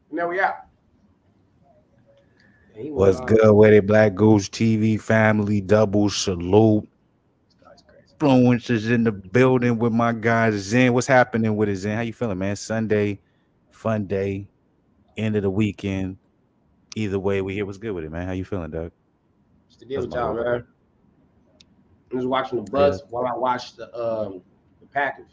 And there we are. And he went What's good with it, Black Goose TV family? Double salute. That's crazy. Fluence is in the building with my guys. Zen, what's happening with it, Zen? How you feeling, man? Sunday, fun day, end of the weekend. Either way, we here. What's good with it, man? How you feeling, Doug? What's the deal That's with my y'all, boy. man? I'm just watching the Yeah. Bucks while I watch the Packers.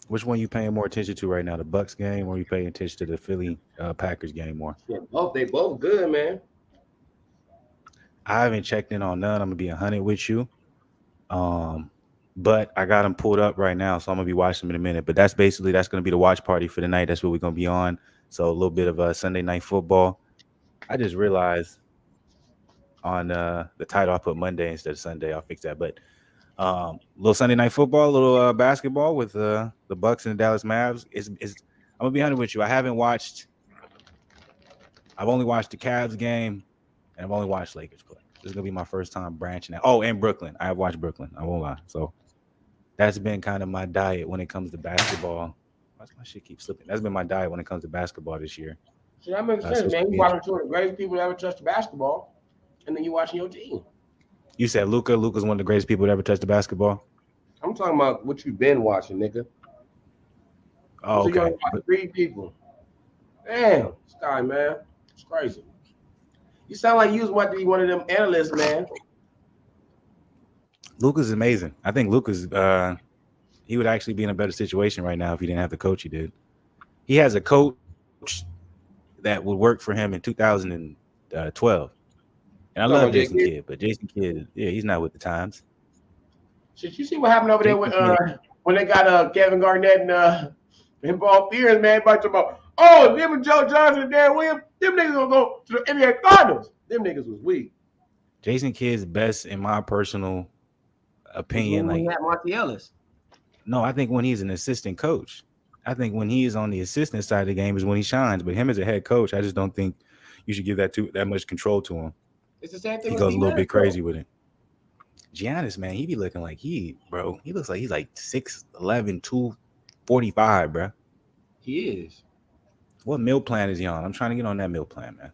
Which one you paying more attention to right now, the Bucks game, or you paying attention to the Philly Packers game more? Yeah, they both good, man. I haven't checked in on none. I'm gonna be 100 with you. Um, but I got them pulled up right now, so I'm gonna be watching them in a minute. But that's gonna be the watch party for the night. That's what we're gonna be on. So a little bit of Sunday night football. I just realized on the title I put Monday instead of Sunday. I'll fix that. But little Sunday night football, a little basketball with the Bucks and the Dallas Mavs. I'm gonna be honest with you. I've only watched the Cavs game, and I've only watched Lakers play. This is gonna be my first time branching out. Oh, and Brooklyn. I have watched Brooklyn. I won't lie. So that's been kind of my diet when it comes to basketball. Why does my shit keep slipping? That's been my diet when it comes to basketball this year. So that makes So sense, it's man. gonna You be watching interesting. two of the greatest people that ever touched the basketball, and then you watching your team. You said Luca. Luca's one of the greatest people to ever touch the basketball. I'm talking about what you've been watching, nigga. You Oh, said you only okay. watch But three people. Damn, this guy, man. It's crazy. You sound like you was want to be one of them analysts, man. Luca's amazing. I think Luca's he would actually be in a better situation right now if he didn't have the coach he did. He has a coach that would work for him in 2012. And I You love talking about Jason JK? Kidd, but Jason Kidd, yeah, he's not with the times. Shit, you see what happened over there with Jason Kidd, when they got Kevin Garnett and Paul Pierce, man? Everybody talking about, oh, them and Joe Johnson and Dan Williams, them niggas gonna go to the NBA Finals. Them niggas was weak. Jason Kidd's best, in my personal Was opinion. when we Like, had Monty Ellis. no, I think when he's an assistant coach, I think when he is on the assistant side of the game is when he shines. But him as a head coach, I just don't think you should give that much control to him. It's the same thing He with goes a Steve little Nash, bit though. crazy with it. Giannis, man, he be looking like he looks like he's like 6'11", 245, bro. He is. What meal plan is he on? I'm trying to get on that meal plan, man.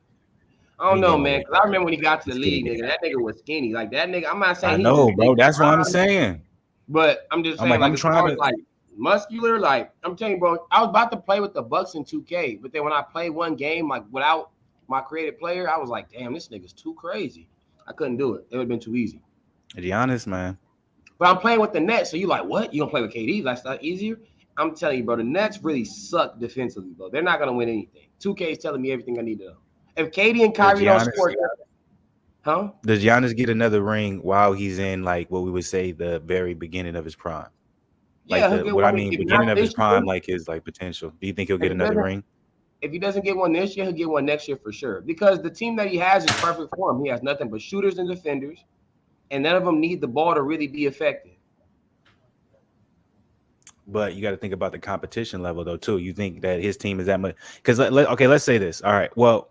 I I don't ain't know, getting my man. weight Cause I back up. remember when he got to The the skinny league, nigga. nigga. That nigga was skinny. Like that nigga. I'm not I saying he's as know, big bro. as That's what I'm Bron, saying. but I'm just I'm saying, like, like I'm as trying far as to. like muscular, like I'm telling you, bro. I was about to play with the Bucks in 2K, but then when I played one game like without my creative player, I was like, damn, this nigga's too crazy. I couldn't do it. It would have been too easy. Giannis, man. But I'm playing with the Nets, so you like, what? You gonna play with KD? That's not easier. I'm telling you, bro. The Nets really suck defensively, bro. They're not gonna win anything. 2K is telling me everything I need to know. If KD and Does Kyrie don't Giannis score, huh? does Giannis get another ring while he's in like what we would say the very beginning of his prime? Like Yeah, he'll the get what I one. mean If not beginning of his this prime, year, like his like potential. Do you think he'll if get he another doesn't, ring? if he doesn't get one this year, he'll get one next year for sure. Because the team that he has is perfect for him. He has nothing but shooters and defenders, and none of them need the ball to really be effective. But you got to think about the competition level though too. You think that his team is that much? Because okay, let's say this. All right. Well,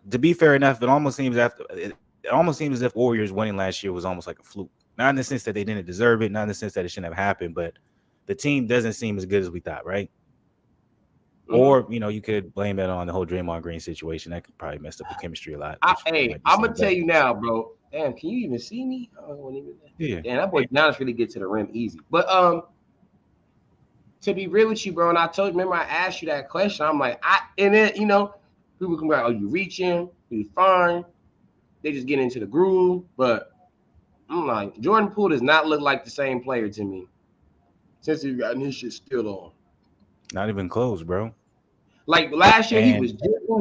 to be fair enough, it almost seems as if Warriors winning last year was almost like a fluke. Not in the sense that they didn't deserve it, not in the sense that it shouldn't have happened, but the team doesn't seem as good as we thought, right? Mm-hmm. Or you could blame it on the whole Draymond Green situation. That could probably messed up the chemistry a lot, which you Hey, might be I'm saying. gonna tell But you now, bro. Damn, can you even see me? I don't even. yeah, Damn, that boy Giannis really get to the rim easy. But to be real with you, bro, and I told you, remember I asked you that question. I'm like, and then people come back, oh, you reaching, you fine. They just get into the groove. But I'm like, Jordan Poole does not look like the same player to me since he's gotten his shit still on. not even close, bro. Like last year, And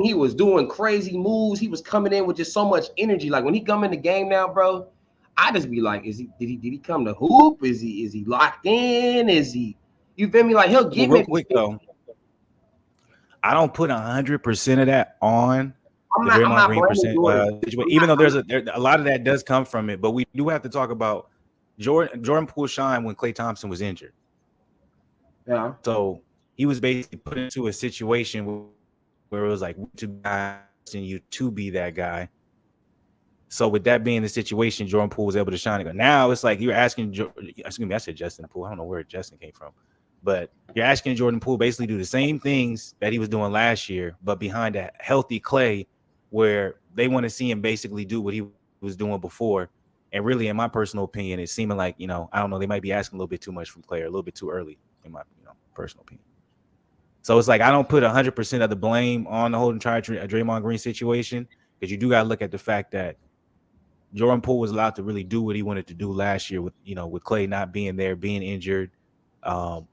he was doing crazy moves. He was coming in with just so much energy. Like when he come in the game now, bro, I just be like, did he come to hoop? Is he locked in? Is he you feel me? Like he'll well, get real maybe quick though, I don't put 100% of that on the I'm Draymond not Green blaming percent Jordan. situation. I'm Even not though I'm a lot of that does come from it, but we do have to talk about Jordan Poole shine when Klay Thompson was injured. yeah. So he was basically put into a situation where it was like to you to be that guy. So with that being the situation, Jordan Poole was able to shine. Now it's like you're asking. Excuse me, I said Justin Poole. I don't know where Justin came from. But you're asking Jordan Poole basically do the same things that he was doing last year, but behind a healthy Clay, where they want to see him basically do what he was doing before. And really, in my personal opinion, it's seeming like, I don't know, they might be asking a little bit too much from Clay or a little bit too early, in my personal opinion. So it's like I don't put 100% of the blame on the Holden Tribe Draymond Green situation, because you do got to look at the fact that Jordan Poole was allowed to really do what he wanted to do last year with with Clay not being there, being injured.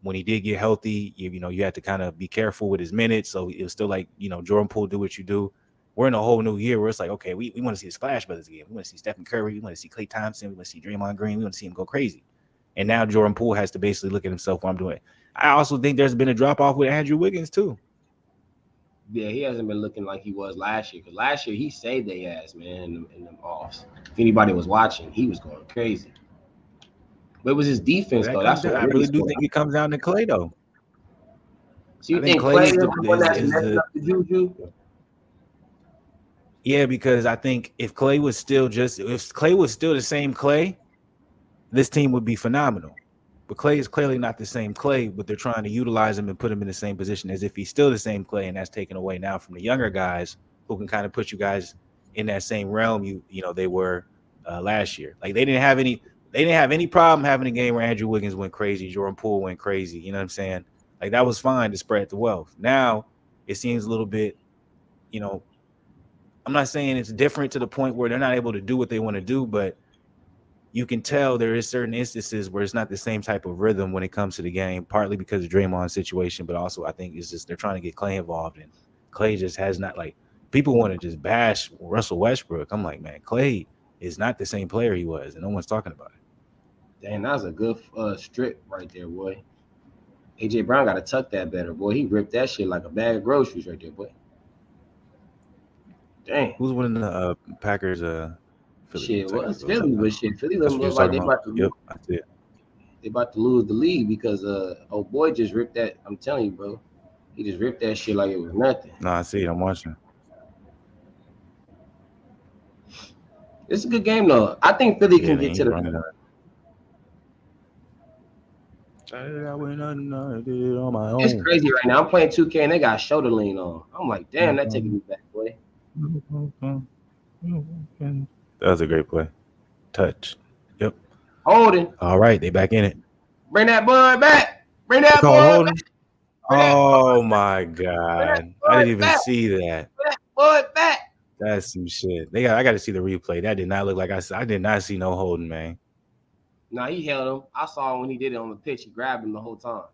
When he did get healthy, you had to kind of be careful with his minutes. So it was still like, Jordan Poole, do what you do. We're in a whole new year where it's like, okay, we want to see the Splash Brothers again. We want to see Stephen Curry. We want to see Klay Thompson. We want to see Draymond Green. We want to see him go crazy. And now Jordan Poole has to basically look at himself while I'm doing it. I also think there's been a drop off with Andrew Wiggins too. Yeah, he hasn't been looking like he was last year. Because last year he saved their ass, man, in them offs. If anybody was watching, he was going crazy. But it was his defense, though. That's what I really do think it comes down to Clay, though. So you think Clay is the one that's messing up the juju? Yeah, because I think if Clay was still the same Clay, this team would be phenomenal. But Clay is clearly not the same Clay, but they're trying to utilize him and put him in the same position as if he's still the same Clay, and that's taken away now from the younger guys who can kind of put you guys in that same realm they were last year. Like they didn't have any problem having a game where Andrew Wiggins went crazy, Jordan Poole went crazy. You know what I'm saying? Like that was fine to spread the wealth. Now it seems a little bit, I'm not saying it's different to the point where they're not able to do what they want to do, but you can tell there is certain instances where it's not the same type of rhythm when it comes to the game, partly because of Draymond's situation, but also I think it's just they're trying to get Clay involved, and Clay just has not, like, people want to just bash Russell Westbrook. I'm like, man, Clay is not the same player he was, and no one's talking about it. Damn, that was a good strip right there, boy. AJ Brown got to tuck that better, boy. He ripped that shit like a bag of groceries right there, boy. Damn. Who's winning the Packers? Philly, shit, well, it's Philly, but shit, Philly look like they about to. Yep, I see it. They about to lose the lead because old boy just ripped that. I'm telling you, bro. He just ripped that shit like it was nothing. No, I see it. I'm watching. It's a good game though. I think Philly can get to the. It's crazy right now. I'm playing 2K and they got shoulder lean on. I'm like, damn, that taking me back, boy. That was a great play. Touch. Yep. Holding. All right, they back in it. Bring that boy back. Bring that boy back. Oh my God. I didn't even see that. Bring that boy back. That's some shit. I got to see the replay. That did not look like I did not see no holding, man. No, he held him. I saw him when he did it on the pitch. He grabbed him the whole time.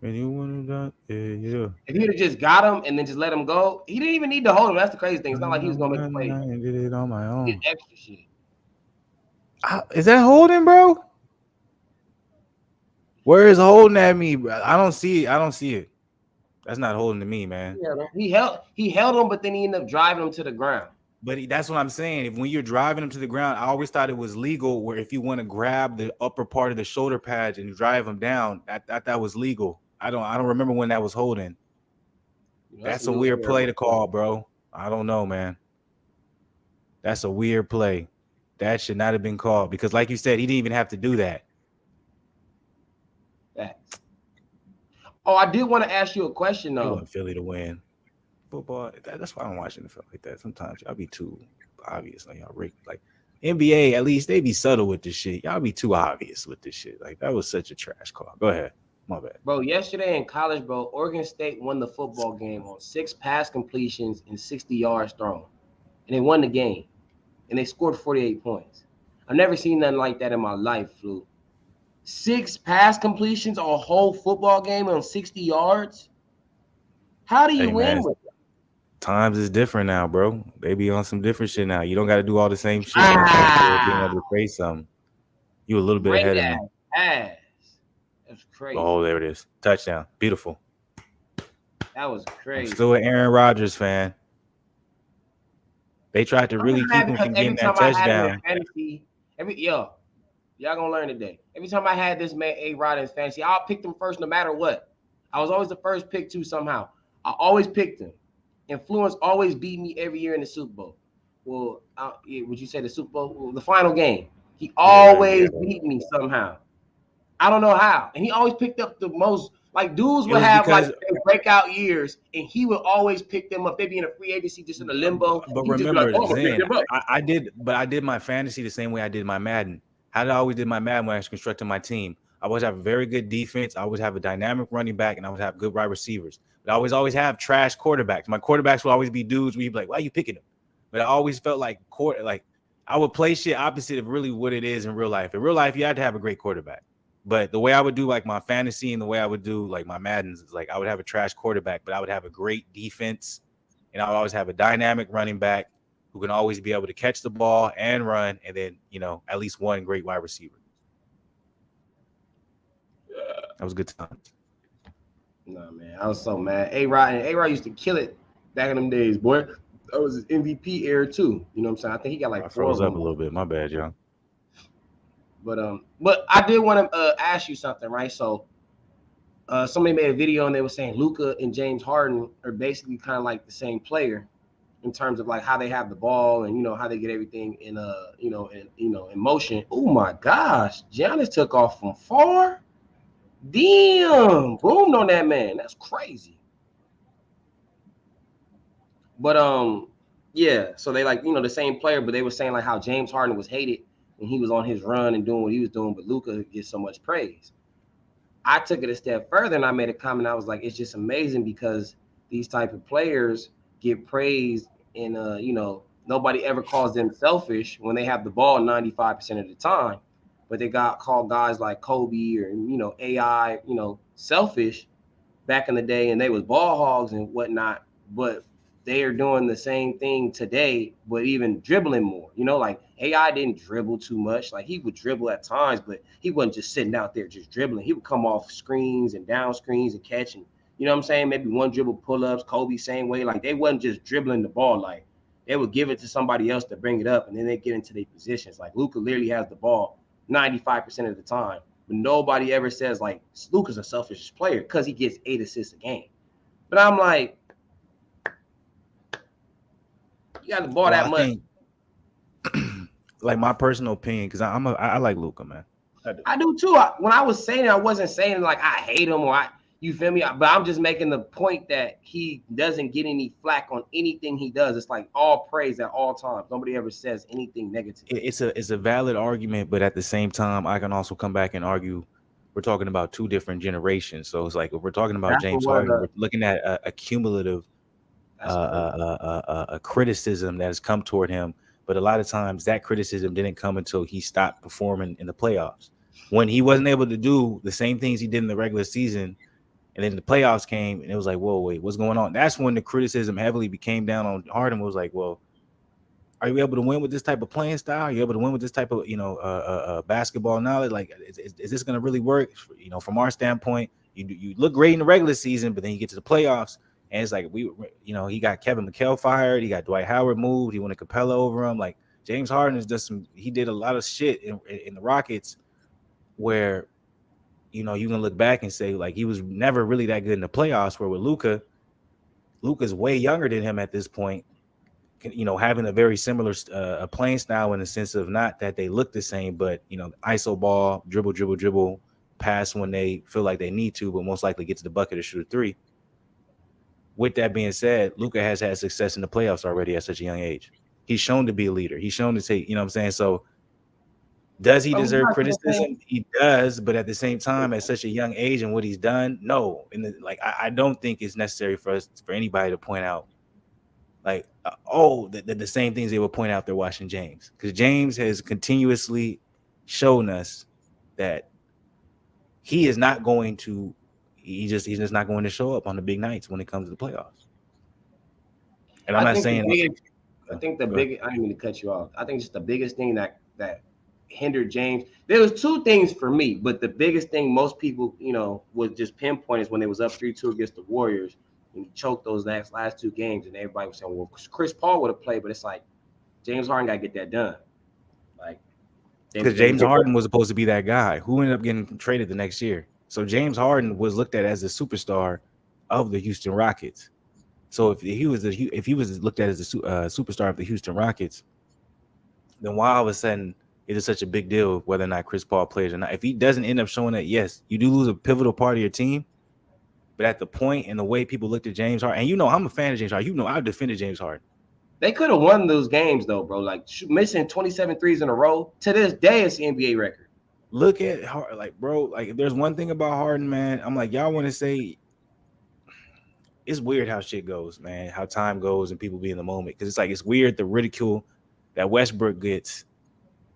And you want to yeah. If he'd have just got him and then just let him go, he didn't even need to hold him. That's the crazy thing. It's not like he was gonna make a play. I did it on my own. He did extra shit. Is that holding, bro? Where is holding at me, bro? I don't see it. That's not holding to me, man. Yeah, he held him, but then he ended up driving him to the ground. But that's what I'm saying. When you're driving him to the ground, I always thought it was legal where if you want to grab the upper part of the shoulder pads and drive him down, that was legal. I don't remember when that was holding. That's a weird play to call, bro. I don't know, man. That's a weird play. That should not have been called because, like you said, he didn't even have to do that. Oh, I did want to ask you a question, though. I want Philly to win. Football, that's why I'm watching the film like that. Sometimes y'all be too obvious. Like y'all like NBA, at least they be subtle with this shit. Y'all be too obvious with this shit. Like that was such a trash call. Go ahead. My bad. Bro, yesterday in college, bro, Oregon State won the football game on 6 pass completions and 60 yards thrown. And they won the game. And they scored 48 points. I've never seen nothing like that in my life, Flu. 6 pass completions on a whole football game on 60 yards? How do you win with that? Times is different now, bro. They be on some different shit now. You don't got to do all the same shit. Being able to say something. You a little bit ahead of me. Ass. That's crazy. Oh, there it is. Touchdown. Beautiful. That was crazy. I'm still an Aaron Rodgers fan. They tried to really keep him from getting that touchdown. Y'all gonna learn today. Every time I had this man A-Rod in fantasy, I'll pick him first no matter what. I was always the first pick too somehow. I always picked him. And Fluence always beat me every year in the Super Bowl. Well, would you say the Super Bowl? Well, the final game. He always beat me somehow. I don't know how. And he always picked up the most. Like dudes It would was have like because, their breakout years, and he would always pick them up. They'd be in a free agency, just in a limbo. but He'd just be like, remember, "Oh, I'm gonna pick Zen, them up." I did my fantasy the same way I did my Madden. How did I always did my Madden when I was constructing my team? I always have a very good defense. I always have a dynamic running back, and I would have good wide receivers. But I always have trash quarterbacks. My quarterbacks will always be dudes where you'd be like, "Why are you picking them?" But I always felt like I would play shit opposite of really what it is in real life. In real life, you had to have a great quarterback. But the way I would do like my fantasy and the way I would do like my Maddens is like I would have a trash quarterback, but I would have a great defense, and I would always have a dynamic running back who can always be able to catch the ball and run, and then at least one great wide receiver. That was good times. Nah, man, I was so mad. A-Rod used to kill it back in them days, boy. That was his MVP era too. You know what I'm saying? I think he got like I 4 of froze up them. a little bit. My bad, y'all. But I did want to ask you something, right? So, somebody made a video and they were saying Luka and James Harden are basically kind of like the same player in terms of like how they have the ball and how they get everything in in motion. Oh my gosh, Giannis took off from far. Damn, boomed on that man. That's crazy. But yeah. So they like the same player, but they were saying like how James Harden was hated when he was on his run and doing what he was doing, but Luka gets so much praise. I took it a step further and I made a comment. I was like, it's just amazing because these type of players get praised and nobody ever calls them selfish when they have the ball 95% of the time. But they got called guys like Kobe or AI, selfish back in the day, and they was ball hogs and whatnot. But they are doing the same thing today, but even dribbling more. Like AI didn't dribble too much. Like he would dribble at times, but he wasn't just sitting out there just dribbling. He would come off screens and down screens and catching. You know what I'm saying? Maybe one dribble pull-ups. Kobe same way. Like they wasn't just dribbling the ball. Like they would give it to somebody else to bring it up, and then they get into their positions. Like Luka literally has the ball 95% of the time, but nobody ever says like Luka's a selfish player because he gets 8 assists a game. But I'm like, you got the ball that much. Like my personal opinion, because I like Luka, man. I do too. When I was saying it, I wasn't saying like I hate him or you feel me? But I'm just making the point that he doesn't get any flack on anything he does. It's like all praise at all times. Nobody ever says anything negative. It's a valid argument, but at the same time, I can also come back and argue we're talking about 2 different generations. So it's like if we're talking about James Harden, we're looking at a cumulative a criticism that has come toward him. But a lot of times that criticism didn't come until he stopped performing in the playoffs. When he wasn't able to do the same things he did in the regular season, and then the playoffs came, and it was like, whoa, wait, what's going on? That's when the criticism heavily became down on Harden. Was like, well, are you able to win with this type of playing style? Are you able to win with this type of basketball knowledge? Like, is this going to really work? From our standpoint, you look great in the regular season, but then you get to the playoffs, and it's like he got Kevin McHale fired, he got Dwight Howard moved, he wanted Capella over him. Like James Harden is just he did a lot of shit in the Rockets where you can look back and say like he was never really that good in the playoffs. Where with Luka's way younger than him at this point. Having a very similar playing style in the sense of not that they look the same, but ISO ball, dribble, pass when they feel like they need to, but most likely get to the bucket or shoot a 3. With that being said, Luka has had success in the playoffs already at such a young age. He's shown to be a leader. He's shown to take, what I'm saying? So does he deserve criticism? He does, but at the same time, at such a young age and what he's done, no. And I don't think it's necessary for anybody to point out like, the same things they would point out they're watching James. Because James has continuously shown us that he is not going to, he's just not going to show up on the big nights when it comes to the playoffs. And I'm not saying I think the biggest, I didn't mean to cut you off. I think just the biggest thing that hindered James, there was 2 things for me, but the biggest thing most people, would just pinpoint is when they was up 3-2 against the Warriors. And he choked those last 2 games, and everybody was saying, well, Chris Paul would have played, but it's like James Harden got to get that done. Like, because James Harden was supposed to be that guy who ended up getting traded the next year. So James Harden was looked at as the superstar of the Houston Rockets. So if he was looked at as the superstar of the Houston Rockets, then why all of a sudden is it such a big deal whether or not Chris Paul plays or not? If he doesn't end up showing that, yes, you do lose a pivotal part of your team. But at the point and the way people looked at James Harden, and you know I'm a fan of James Harden. You know I defended James Harden. They could have won those games though, bro. Like missing 27 threes in a row. To this day, it's the NBA record. Look at like, bro, like if there's one thing about Harden, man, I'm like, y'all want to say it's weird how shit goes, man, how time goes and people be in the moment. Because it's like it's weird the ridicule that Westbrook gets,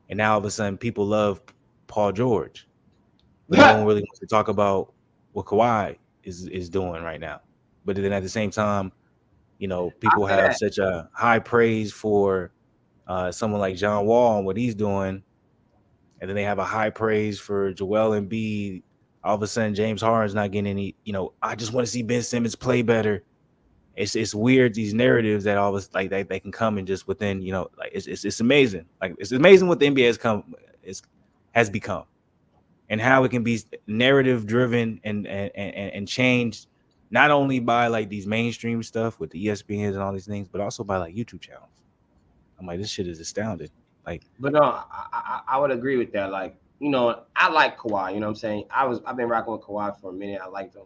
and now all of a sudden people love Paul George. But no one really wants to talk about what Kawhi is doing right now. But then at the same time, you know, people have such a high praise for someone like John Wall and what he's doing. And then they have a high praise for Joel Embiid. All of a sudden, James Harden's not getting any, you know, I just want to see Ben Simmons play better. It's weird, these narratives that all of us, like, they can come and just within, you know, like, it's amazing. Like, it's amazing what the NBA has become. And how it can be narrative driven and changed not only by like these mainstream stuff with the ESPNs and all these things, but also by like YouTube channels. I'm like, this shit is astounding. Like, but no, I would agree with that. Like, you know, I like Kawhi. You know what I'm saying? I've been rocking with Kawhi for a minute. I liked him,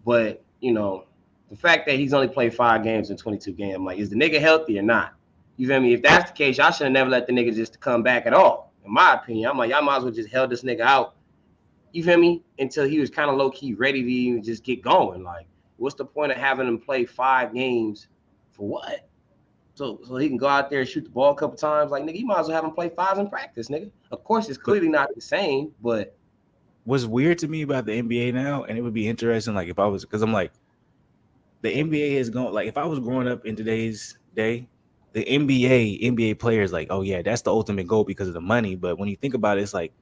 but you know, the fact that he's only played 5 games in 22 games, I'm like, is the nigga healthy or not? You feel me? If that's the case, y'all should have never let the nigga just come back at all. In my opinion, I'm like, y'all might as well just held this nigga out. You feel me? Until he was kind of low key ready to even just get going. Like, what's the point of having him play 5 games for what? So he can go out there and shoot the ball a couple times. Like, nigga, you might as well have him play 5s in practice, nigga. Of course, it's clearly not the same, but what's weird to me about the NBA now, and it would be interesting, like if I was, because I'm like, the NBA is going, like if I was growing up in today's day, the NBA players, like, oh yeah, that's the ultimate goal because of the money. But when you think about it, it's like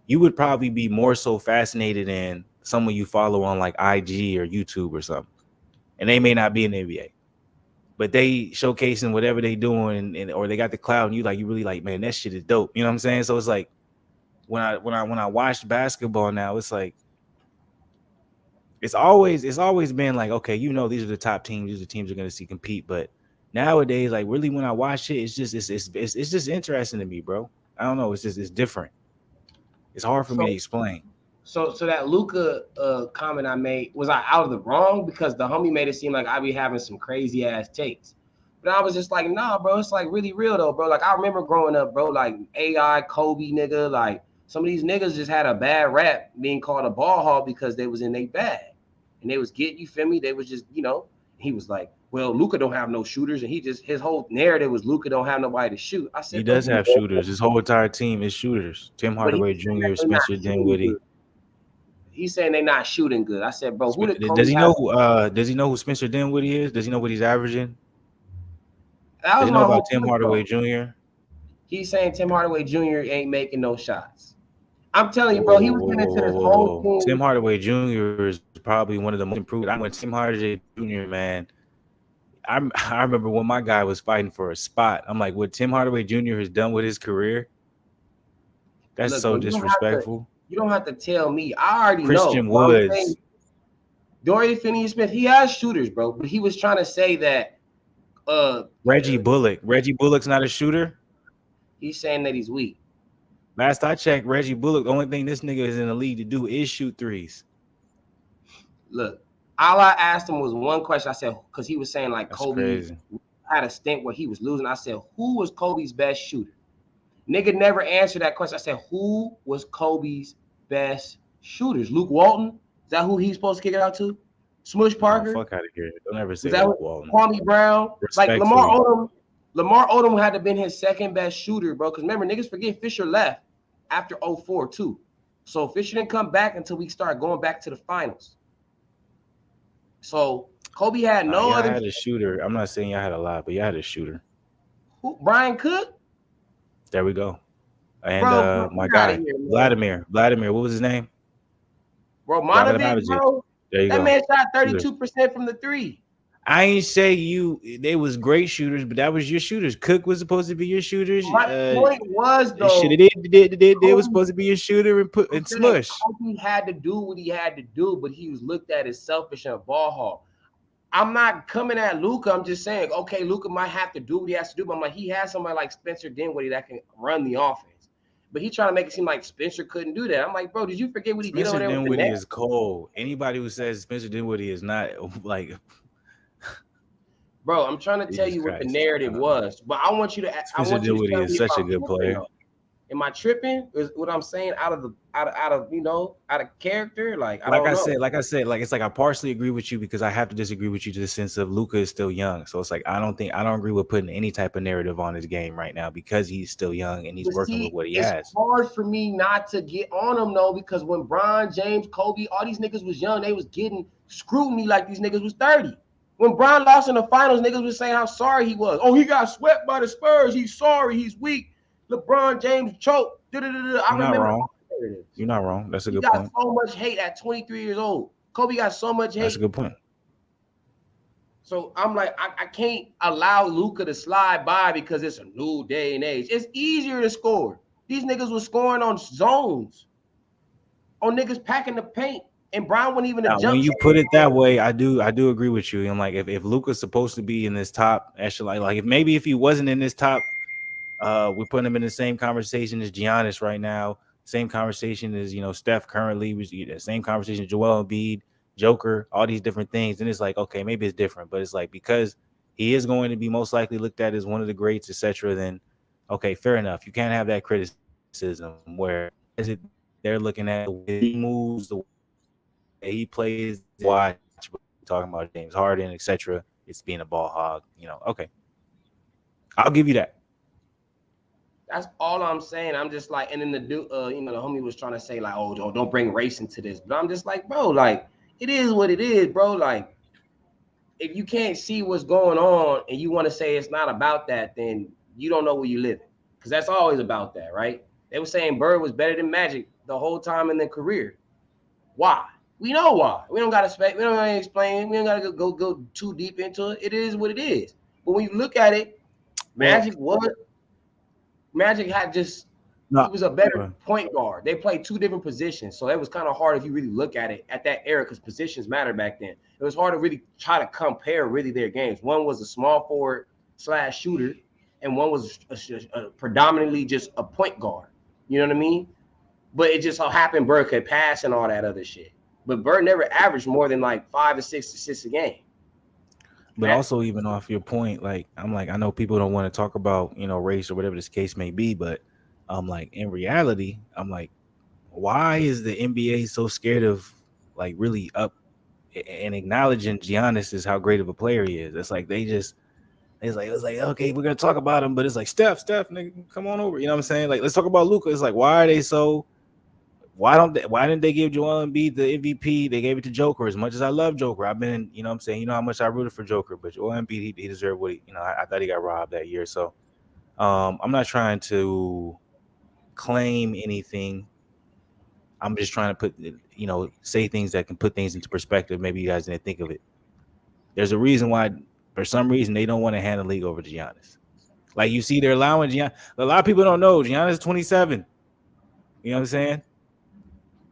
you would probably be more so fascinated in someone you follow on like IG or YouTube or something, and they may not be in the NBA, but they showcasing whatever they doing, and or they got the cloud, and you really like, man, that shit is dope. You know what I'm saying? So it's like when I watched basketball now, it's like it's always been like, okay, you know, these are the top teams, these are the teams you're gonna see compete. But nowadays, like really when I watch it, it's just interesting to me, bro. I don't know, it's different. It's hard for me to explain. So that Luka comment I made, was I out of the wrong? Because the homie made it seem like I be having some crazy ass takes. But I was just like, nah, bro, it's like really real though, bro. Like I remember growing up, bro, like AI, Kobe, nigga, like some of these niggas just had a bad rap being called a ball hog because they was in their bag. And they was getting, you feel me? They was just, you know, he was like, well, Luka don't have no shooters. And his whole narrative was Luka don't have nobody to shoot. I said, he does have shooters. His whole entire team is shooters. Tim Hardaway Jr., Spencer Dinwiddie. He's saying they're not shooting good. I said, bro, does he know? Does he know who Spencer Dinwiddie is? Does he know what he's averaging? Does he know about Tim Hardaway Jr.? He's saying Tim Hardaway Jr. ain't making no shots. I'm telling you, bro, he was getting into this whole thing. Tim Hardaway Jr. is probably one of the most improved. I went Tim Hardaway Jr., man. I remember when my guy was fighting for a spot. I'm like, what Tim Hardaway Jr. has done with his career, that's so disrespectful. You don't have to tell me. I already know. Christian Woods. Dorian Finney-Smith, he has shooters, bro. But he was trying to say that Reggie Bullock. Reggie Bullock's not a shooter? He's saying that he's weak. Last I checked, Reggie Bullock, the only thing this nigga is in the league to do is shoot threes. Look, all I asked him was one question. I said, because he was saying like Kobe had a stint where he was losing. I said, who was Kobe's best shooter? Nigga never answered that question. I said, who was Kobe's best shooters? Luke Walton? Is that who he's supposed to kick it out to? Smush Parker? Oh, fuck out of here. Don't ever say Luke Walton. Kwame Brown? Like Lamar Odom had to been his second best shooter, bro. Because remember, niggas forget Fisher left after 04 too. So Fisher didn't come back until we start going back to the finals. So Kobe had no other. I had a shooter. I'm not saying y'all had a lot, but y'all had a shooter. Who? Brian Cook? There we go. And my guy, Vladimir. What was his name? Bro, Monovic, bro. There you that go. Man shot 32% from the three. I ain't say they was great shooters, but that was your shooters. Cook was supposed to be your shooters. My point was though, they was supposed to be your shooter and Smush. He had to do what he had to do, but he was looked at as selfish and a ball hog. I'm not coming at Luka. I'm just saying, okay, Luka might have to do what he has to do, but I'm like, he has somebody like Spencer Dinwiddie that can run the offense. But he trying to make it seem like Spencer couldn't do that. I'm like, bro, did you forget what he did over Spencer there with the Dinwiddie Nets? is cold. Anybody who says Spencer Dinwiddie is not like Bro, I'm trying to tell Jesus you what the Christ. narrative was, but I want you to Spencer Dinwiddie tell is me if such a I'm good tripping player. though. Am I tripping? Is what I'm saying out of out of character? Like I don't know. Like it's like I partially agree with you because I have to disagree with you to the sense of Luka is still young. So it's like I don't agree with putting any type of narrative on his game right now because he's still young and he's But working with see, what he it's has. hard for me not to get on him though, because when Bron, James, Kobe, all these niggas was young, they was getting scrutiny like these niggas was 30. When Bron lost in the finals, niggas was saying how sorry he was. Oh, he got swept by the Spurs. He's sorry. He's weak. LeBron James choked. I You're not remember wrong. all the narratives. You're not wrong. That's a He good got point. so much hate at 23 years old. Kobe got so much That's a hate. good point. So I'm like, I can't allow Luka to slide by because it's a new day and age. It's easier to score. These niggas was scoring on zones, on niggas packing the paint, and Brown wasn't even a Now, when jump you shot. put it that way, I do agree with you. I'm like, if Luka's supposed to be in this top echelon, like if he wasn't in this top, we're putting him in the same conversation as Giannis right now, same conversation as Steph currently, was the same conversation as Joel Embiid, Joker, all these different things. And it's like, okay, maybe it's different, but it's like because he is going to be most likely looked at as one of the greats, etc. Then, okay, fair enough. You can't have that criticism where is it they're looking at the way he moves, the way he plays, watch talking about James Harden, etc. It's being a ball hog, Okay, I'll give you that. That's all I'm saying. I'm just like, and then the dude, the homie was trying to say like, oh, don't bring race into this. But I'm just like, bro, like it is what it is, bro. Like if you can't see what's going on and you want to say it's not about that, then you don't know where you live. Because that's always about that, right? They were saying Bird was better than Magic the whole time in their career. Why? We know why. We don't gotta we don't gotta explain. We don't gotta go too deep into it. It is what it is. But when you look at it, Well, Magic had just he no, was a better point guard. They played two different positions, so it was kind of hard if you really look at it at that era because positions mattered back then. It was hard to really try to compare really their games. One was a small forward / shooter, and one was predominantly just a point guard. You know what I mean? But it just so happened Bird could pass and all that other shit. But Bird never averaged more than like 5 or 6 assists a game. but also even off your point, like I'm like I know people don't want to talk about race or whatever this case may be, but I'm like in reality, I'm like, why is the NBA so scared of like really up and acknowledging Giannis is how great of a player he is? It's like it's like okay, we're gonna talk about him, but it's like Steph, nigga, come on over. You know what I'm saying? Like let's talk about Luka. It's like why are they so? Why didn't they give Joel Embiid the MVP? They gave it to Joker. As much as I love Joker, I've been, what I'm saying, how much I rooted for Joker, but Joel Embiid, he deserved what I thought he got robbed that year. So I'm not trying to claim anything. I'm just trying to put, say things that can put things into perspective. Maybe you guys didn't think of it. There's a reason why, for some reason, they don't want to hand the league over to Giannis. Like you see, they're allowing Giannis. A lot of people don't know Giannis is 27. You know what I'm saying?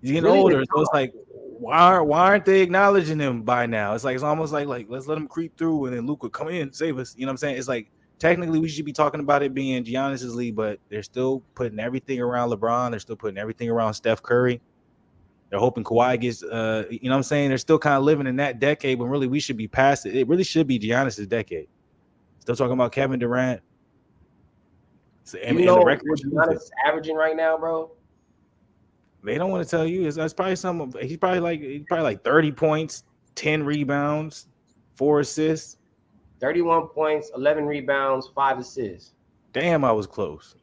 He's getting older, so it's like, why aren't they acknowledging him by now? It's like it's almost like let's let him creep through, and then Luka come in, save us. You know what I'm saying? It's like technically we should be talking about it being Giannis's league, but they're still putting everything around LeBron. They're still putting everything around Steph Curry. They're hoping Kawhi gets, you know what I'm saying? They're still kind of living in that decade when really we should be past it. It really should be Giannis's decade. Still talking about Kevin Durant. And the record what Giannis is averaging right now, bro? They don't want to tell you. That's probably he's probably like 30 points, 10 rebounds, 4 assists. 31 points, 11 rebounds, 5 assists. Damn, I was close.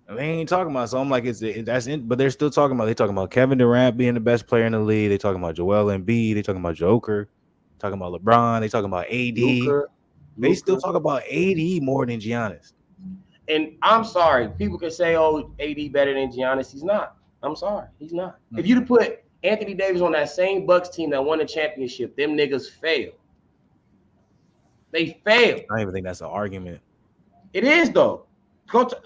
They ain't talking about. So I'm like, but they're still talking about. They talking about Kevin Durant being the best player in the league. They talking about Joel Embiid. They talking about Joker. Talking about LeBron. They talking about AD. Luka. They still talk about AD more than Giannis. And I'm sorry, people can say, "Oh, AD better than Giannis." He's not. I'm sorry, he's not. Mm-hmm. If you'd put Anthony Davis on that same Bucks team that won the championship, them niggas fail. They fail. I don't even think that's an argument. It is though. Go to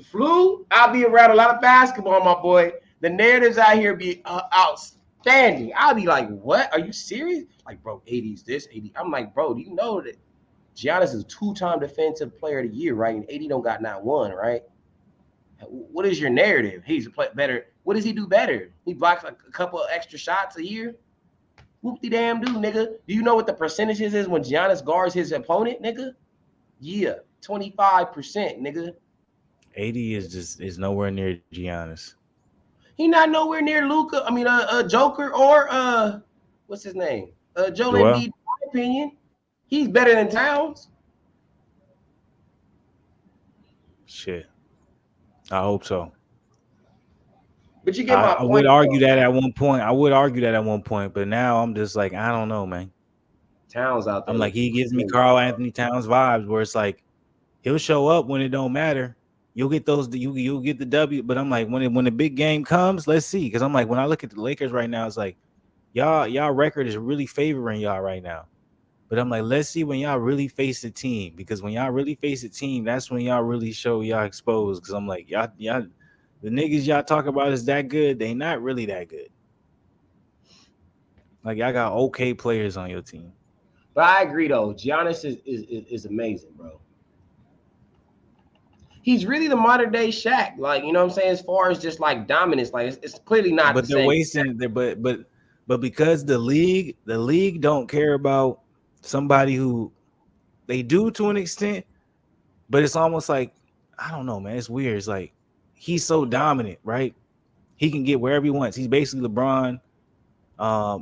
Flu. I'll be around a lot of basketball, my boy. The narratives out here be outstanding. I'll be like, "What? Are you serious?" Like, bro, AD's this, AD. I'm like, bro, do you know that Giannis is a 2-time defensive player of the year, right? And AD don't got not one, right? What is your narrative? He's better. What does he do better? He blocks like a couple of extra shots a year. Whoop de damn do, nigga. Do you know what the percentages is when Giannis guards his opponent, nigga? Yeah, 25%, nigga. 80 is nowhere near Giannis. He not nowhere near Luca. I mean, Joker or what's his name? Joel Embiid. In my opinion, he's better than Towns. Shit, I hope so. But you get my point. I would argue that at one point. But now I'm just like, I don't know, man. Towns out there. I'm like, he gives me Karl Anthony Towns vibes, where it's like he'll show up when it don't matter. You'll get those. You'll get the W. But I'm like, when the big game comes, let's see. Because I'm like, when I look at the Lakers right now, it's like y'all record is really favoring y'all right now. But I'm like, let's see when y'all really face the team. Because when y'all really face the team, that's when y'all really show y'all exposed. Because I'm like, y'all, the niggas y'all talk about is that good. They not really that good. Like, y'all got okay players on your team. But I agree though. Giannis is amazing, bro. He's really the modern day Shaq. Like, you know what I'm saying? As far as just like dominance, like it's clearly not. But they're wasting. But because the league don't care about somebody who they do to an extent, but it's almost like, I don't know, man. It's weird. It's like he's so dominant, right? He can get wherever he wants. He's basically LeBron.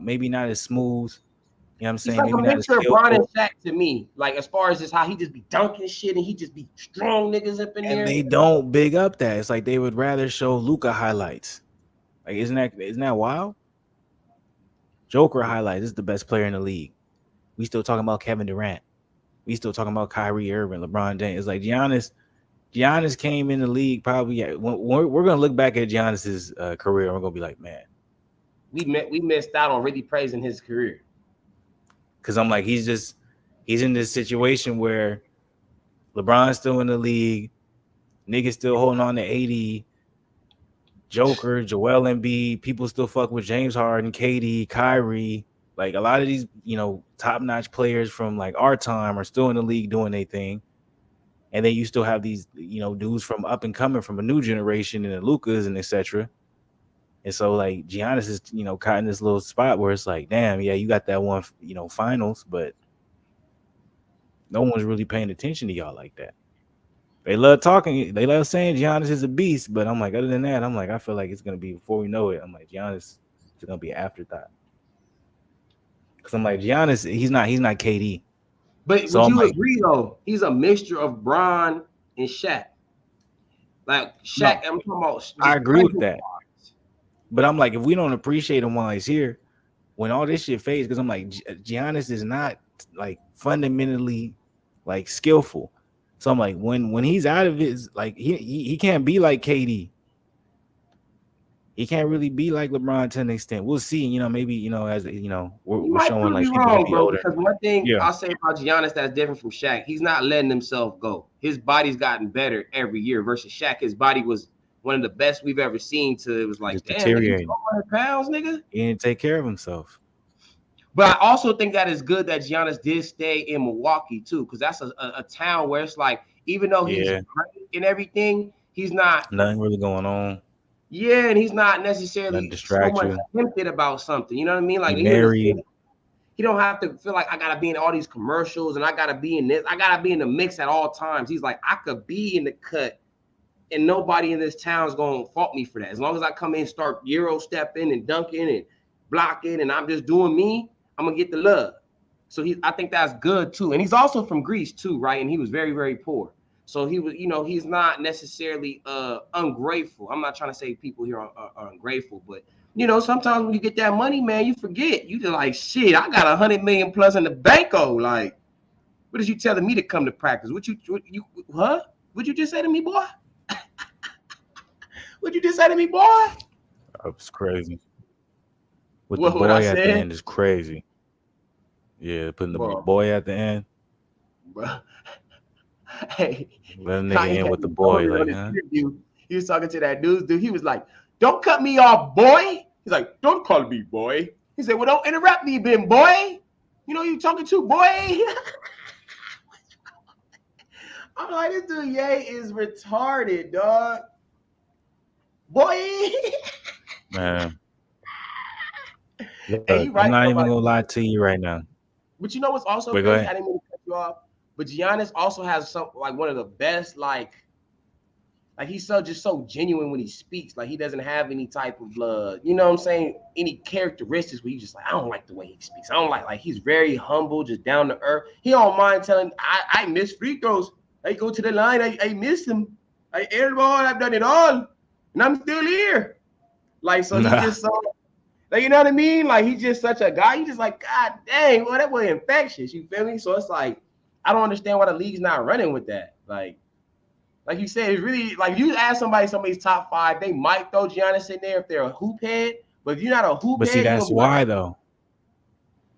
Maybe not as smooth. You know what I'm saying? He's like maybe a mixture of LeBron and Shaq to me. Like, as far as just how he just be dunking shit and he just be strong niggas up in there. And they don't big up that. It's like they would rather show Luka highlights. Like, isn't that wild? Joker highlights. This is the best player in the league. We still talking about Kevin Durant. We still talking about Kyrie Irving, LeBron James. It's like Giannis came in the league probably. We're gonna look back at Giannis's career and we're gonna be like, man, we missed out on really praising his career. Because I'm like, he's in this situation where LeBron's still in the league, niggas still holding on to 80, Joker, Joel Embiid, people still fuck with James Harden, KD, Kyrie. Like, a lot of these, top-notch players from like our time are still in the league doing their thing. And then you still have these, dudes from up and coming from a new generation and the Lucas and etc. And so, like, Giannis is, caught in this little spot where it's like, damn, yeah, you got that one, finals, but no one's really paying attention to y'all like that. They love talking. They love saying Giannis is a beast, but I'm like, other than that, I feel like it's going to be, before we know it, I'm like, Giannis is going to be an afterthought. Because I'm like, Giannis, he's not KD. But so would you agree, though? He's a mixture of Bron and Shaq. Like, Shaq, no, I'm talking about. I agree with that. But I'm like, if we don't appreciate him while he's here, when all this shit fades, because I'm like, Giannis is not like fundamentally like skillful. So I'm like, when he's out of it, like he can't be like KD. He can't really be like LeBron to an extent. We'll see. Maybe as we're showing like people wrong, bro. Because one thing I'll say about Giannis that's different from Shaq, he's not letting himself go. His body's gotten better every year. Versus Shaq, his body was one of the best we've ever seen. It was like, damn, nigga, 200 pounds, nigga. He didn't take care of himself. But I also think that is good that Giannis did stay in Milwaukee too, because that's a town where it's like, even though he's great and everything, he's not nothing really going on. Yeah, and he's not necessarily so much tempted about something. You know what I mean? Like, he don't have to feel like I gotta be in all these commercials and I gotta be in this. I gotta be in the mix at all times. He's like, I could be in the cut. And nobody in this town is going to fault me for that. As long as I come in, start Euro stepping and dunking and blocking, and I'm just doing me, I'm going to get the love. So I think that's good too. And he's also from Greece too, right? And he was very, very poor. So he was, he's not necessarily ungrateful. I'm not trying to say people here are ungrateful, but sometimes when you get that money, man, you forget. You just like, shit, I got 100 million plus in the banko. Like, what is you telling me to come to practice? What you you just say to me, boy? What'd you just say to me, boy? That was crazy. With the boy at the end is crazy. Yeah, putting the boy at the end. Bro. Hey. Let a nigga in with the boy. Like, huh? He was talking to that dude. He was like, don't cut me off, boy. He's like, don't call me boy. He said, well, don't interrupt me, Ben, boy. You talking to, boy? I'm like, this dude, Ye, is retarded, dog. boy. Man, Hey, look, you I'm right not though even about gonna lie Giannis. to you right now. But you know what's also Wait, go crazy? ahead. I didn't mean to cut you off. But Giannis also has some like one of the best like he's so just so genuine when he speaks. Like he doesn't have any type of you know what I'm saying, any characteristics where you just like, I don't like the way he speaks. I don't like he's very humble, just down to earth. He don't mind telling I miss free throws. I go to the line, I miss them. I air the ball, I've done it all. And I'm still here. Like so he Nah. just so like you know what I mean? Like he's just such a guy. You just like, God dang, well, that was infectious. You feel me? So it's like I don't understand why the league's not running with that. Like you said, it's really like you ask somebody's top five, they might throw Giannis in there if they're a hoop head. But if you're not a hoop But see, head, you're gonna that's be like, why though.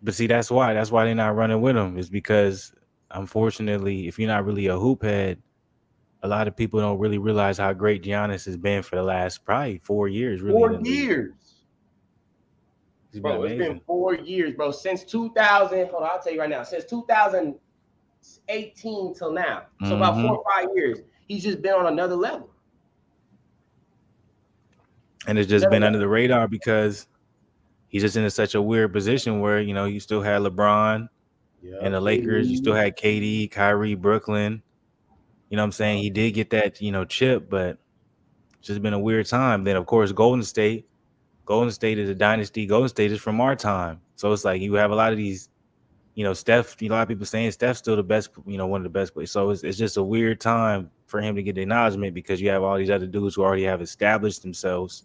But see, that's why. That's why they're not running with him. Is because unfortunately, if you're not really a hoop head, a lot of people don't really realize how great Giannis has been for the last probably 4 years, really in the 4 league. years. He's been Bro, it's been amazing. 4 years, bro. Since 2000, hold on, I'll tell you right now, since 2018 till now. So about Mm-hmm. 4 or 5 years, he's just been on another level. And it's just Another been under level. the radar because he's just in such a weird position where you still had LeBron and Yeah, the Lakers, you still KD. had KD, Kyrie, Brooklyn. You know what I'm saying? He did get that chip, but it's just been a weird time. Then of course Golden State. Golden State is a dynasty. Golden State is from our time, so it's like you have a lot of these. Steph. A lot of people saying Steph's still the best. One of the best players. So it's just a weird time for him to get the acknowledgement because you have all these other dudes who already have established themselves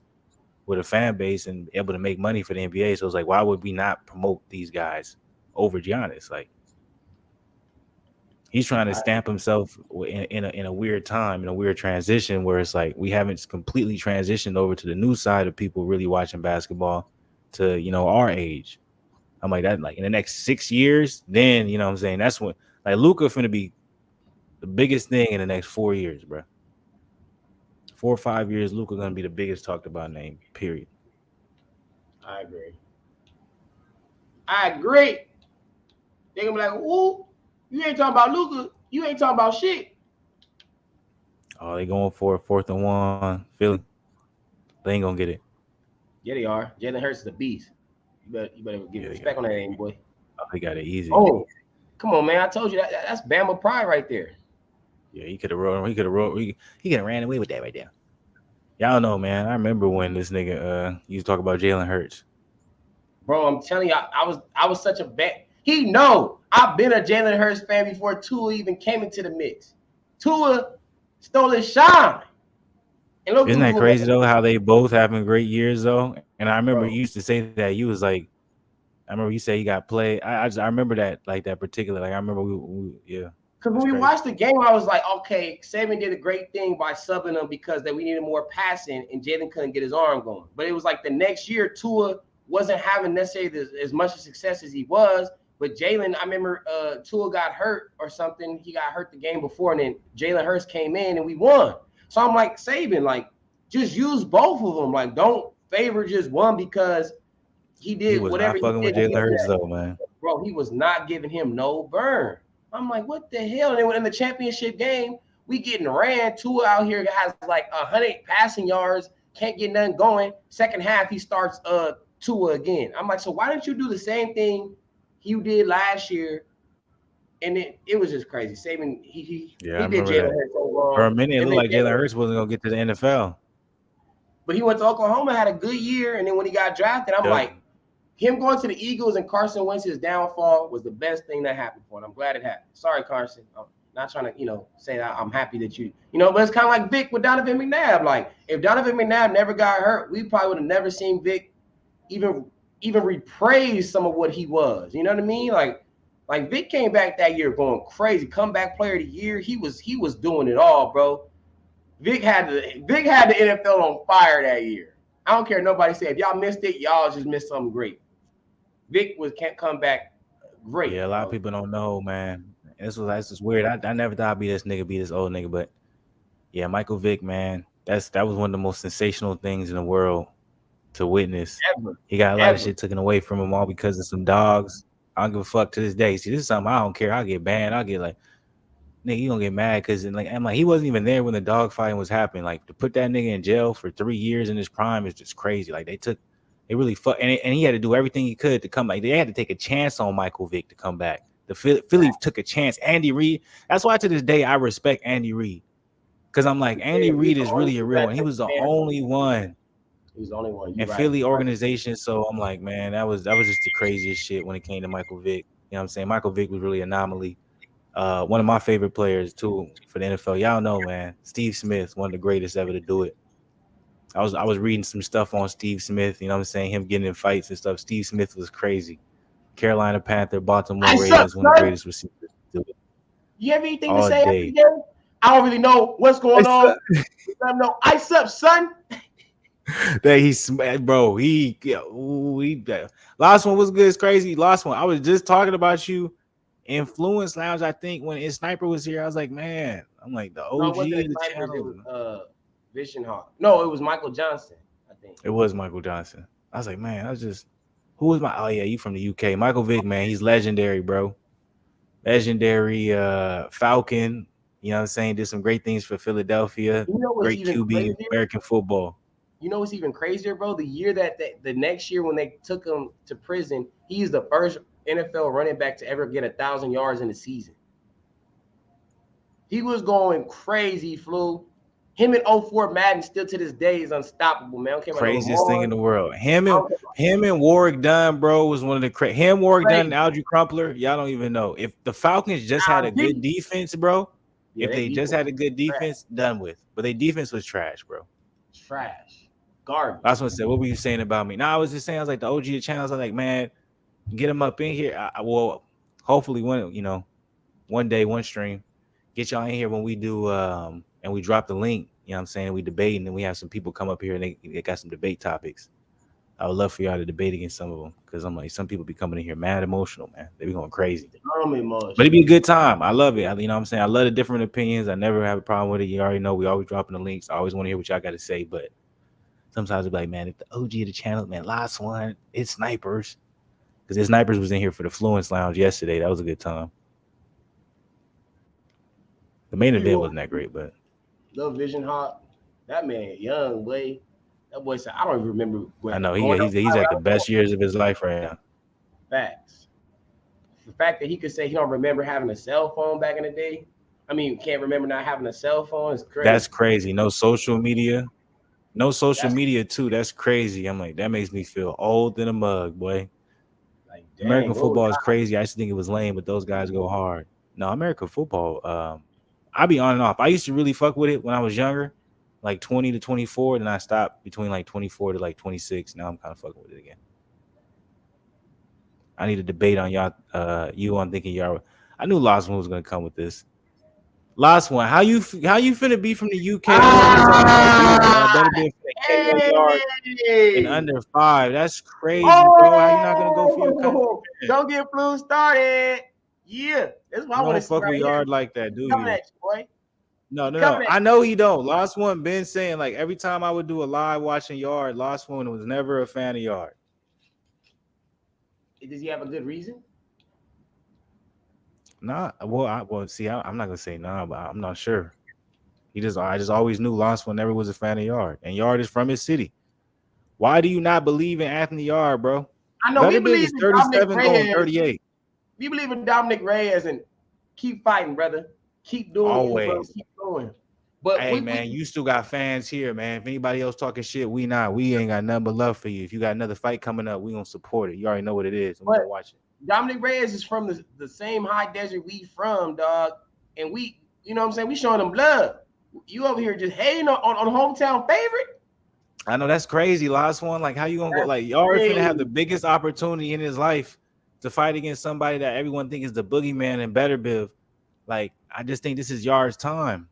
with a fan base and able to make money for the NBA. So it's like, why would we not promote these guys over Giannis? Like he's trying to I, stamp himself in a weird time, in a weird transition where it's like we haven't completely transitioned over to the new side of people really watching basketball to our age. I'm like that, like in the next 6 years, then what I'm saying, that's when like Luka finna be the biggest thing in the next 4 years, bro. 4 or 5 years, Luka gonna be the biggest talked about name. Period. I agree. I agree. They're gonna be like, ooh, you ain't talking about Luka. You ain't talking about shit. Oh, they going for it, 4th and 1, Philly. They ain't gonna get it. Yeah, they are. Jalen Hurts is a beast. You better give Yeah, it they got respect it. on that name, boy. Oh, they got it easy. Oh, come on, man. I told you that's Bama pride right there. Yeah, he could have rolled. He could have rolled. He could have ran away with that right there. Y'all know, man. I remember when this nigga used to talk about Jalen Hurts. Bro, I'm telling you, I was such a bet. He know I've been a Jalen Hurts fan before Tua even came into the mix. Tua stole his shine. And look Isn't who that went. crazy though? How they both having great years though. And I remember you Bro. used to say that you was like, I remember you said he got played. I remember that like that particular. Like I remember yeah, Because when that's we crazy. watched the game, I was like, okay, Saban did a great thing by subbing him because that we needed more passing, and Jalen couldn't get his arm going. But it was like the next year, Tua wasn't having necessarily as much success as he was. But Jalen, I remember Tua got hurt or something. He got hurt the game before, and then Jalen Hurts came in and we won. So I'm like, Saban, like, just use both of them. Like, don't favor just one because he He did was whatever not he fucking did with to Jalen get Hurts that. though, man. Bro, he was not giving him no burn. I'm like, what the hell? And then in the championship game, we getting ran. Tua out here has like 100 passing yards, can't get nothing going. Second half, he starts Tua again. I'm like, so why didn't you do the same thing you did last year? And it was just crazy. Saban, Yeah, I he did remember Jalen that. Hurts so For a wrong. minute, it And looked then like Jalen Hurts wasn't gonna get to the NFL. but he went to Oklahoma, had a good year, and then when he got drafted, I'm Yep. like, him going to the Eagles and Carson Wentz's downfall was the best thing that happened for him. I'm glad it happened. Sorry, Carson. I'm not trying to, say that I'm happy that but it's kind of like Vic with Donovan McNabb. Like, if Donovan McNabb never got hurt, we probably would have never seen Vic even repraise some of what he was. You know what I mean? Like Vic came back that year going crazy. Comeback player of the year. He was doing it all, bro. Vic had the NFL on fire that year. I don't care nobody say. If y'all missed it, y'all just missed something great. Vic can't come back Yeah, a great, lot of bro. people don't know, man. This was weird. I never thought I'd be this nigga, be this old nigga, but yeah, Michael Vick, man, that was one of the most sensational things in the world to witness. Ever, He got a lot of ever. shit taken away from him all because of some dogs. I don't give a fuck to this day. See, this is something I don't care. I'll get banned. I'll get like, nigga, you gonna get mad because like I'm like he wasn't even there when the dog fighting was happening. Like to put that nigga in jail for 3 years in his prime is just crazy. Like they really and he had to do everything he could to come. Like they had to take a chance on Michael Vick to come back. The Philly took a chance. Andy Reid. That's why to this day I respect Andy Reid because I'm like Andy Yeah, he's Reid the is only really a one real that one. He took was the a chance. only one He's the only one. You in right. Philly You right. organization. So I'm like, man, that was just the craziest shit when it came to Michael Vick. You know what I'm saying? Michael Vick was really an anomaly. One of my favorite players too for the NFL. Y'all know, man. Steve Smith, one of the greatest ever to do it. I was reading some stuff on Steve Smith. You know what I'm saying? Him getting in fights and stuff. Steve Smith was crazy. Carolina Panther, Baltimore I suck, Ravens, one of the son. greatest receivers to do it You have anything to all say after the day. game? I don't really know what's going on. Let them know. Ice up, son. That he's bro. Last one was good. It's crazy. Last one. I was just talking about you in Fluence Lounge. I think when Sniper was here, I was like, man, I'm like the No, it OG wasn't of the snipers. It channel. was Vision Hawk. No, it was Michael Johnson, I think. It was Michael Johnson. I was like, man, I was just who was my? Oh yeah, you from the UK? Michael Vick, man, he's legendary, bro. Legendary Falcon. You know what I'm saying? Did some great things for Philadelphia. You know what's Great even QB in crazier? American football. You know what's even crazier, bro? The year the next year when they took him to prison, he's the first NFL running back to ever get 1,000 yards in a season. He was going crazy, Flu. Him and '04 Madden still to this day is unstoppable, man. I don't care about no Craziest thing in Lamar. the world. Him I and don't care about him and Warwick Dunn, bro, was one of the him, Warwick Dunn, and crazy. Algie Crumpler. Y'all don't even know. If the Falcons just had a good IG. defense, bro, Yeah, if they they just defense had a good trash. defense, done with. But their defense was trash, bro. Trash. Garbage. That's what I said. What were you saying about me? I was just saying, I was like the OG of channels. I was like, man, get him up in here. Well, hopefully one day, one stream, get y'all in here when we do and we drop the link. You know what I'm saying? We debate and then we have some people come up here and they got some debate topics. I would love for y'all to debate against some of them because I'm like, some people be coming in here mad emotional, man. They be going crazy. But it'd be a good time. I love it. You know what I'm saying? I love the different opinions. I never have a problem with it. You already know we always dropping the links. I always want to hear what y'all got to say. But sometimes it's like, man, if the OG of the channel, man, last one, it's snipers. Because the snipers was in here for the Fluence Lounge yesterday. That was a good time. The main event wasn't that great, but Little Vision Hawk, that man, young boy. That boy said, I don't even remember I what know going he's outside at the around the best years of his life right now. facts. The fact that he could say he don't remember having a cell phone back in the day. I mean, can't remember not having a cell phone is crazy. That's crazy. No social media. No social That's media too. That's crazy. I'm like, that makes me feel old in a mug, boy. like, American dang, what was football is crazy. I used to think it was lame, but those guys go hard. No, American football, I be on and off. I used to really fuck with it when I was younger, like 20 to 24. Then I stopped between like 24 to like 26. Now I'm kind of fucking with it again. I need a debate on y'all, you on thinking y'all. I knew last one was gonna come with this. Last one. How you finna be from the UK over here talking about better be finna get no yard in hey, under 5? That's crazy, bro. How you not gonna go for your country? oh, don't get Flu started. Yeah, that's what I You want to don't see fuck right with here. yard like that, do Coming you? at you, boy. No, no, Coming no. at I know he don't. Last one been saying like every time I would do a live watching yard, last one was never a fan of yard. you. Does he have a good reason? Nah, well, see, I'm not gonna say nah, but I'm not sure. I just always knew last one never was a fan of yard, and yard is from his city. Why do you not believe in Anthony Yard, bro? I know we Better Bib believe is in Dominic 37 going Reyes. 38. We believe in Dominic Reyes and keep fighting, brother. Keep doing you, bro. Always. Keep going. But Hey we man, you still got fans here, man. If anybody else talking shit, we not. We ain't got nothing but love for you. If you got another fight coming up, we gonna support it. You already know what it is, and we but gonna watch it. Dominic Reyes is from the same high desert we from, dog. And we, you know what I'm saying? We showing them love. You over here just hating on hometown favorite? I know that's crazy. Last one, like how you gonna go? That's Like Yard finna have crazy. the biggest opportunity in his life to fight against somebody that everyone think is the boogeyman and Better Biv. Like I just think this is Yard's time.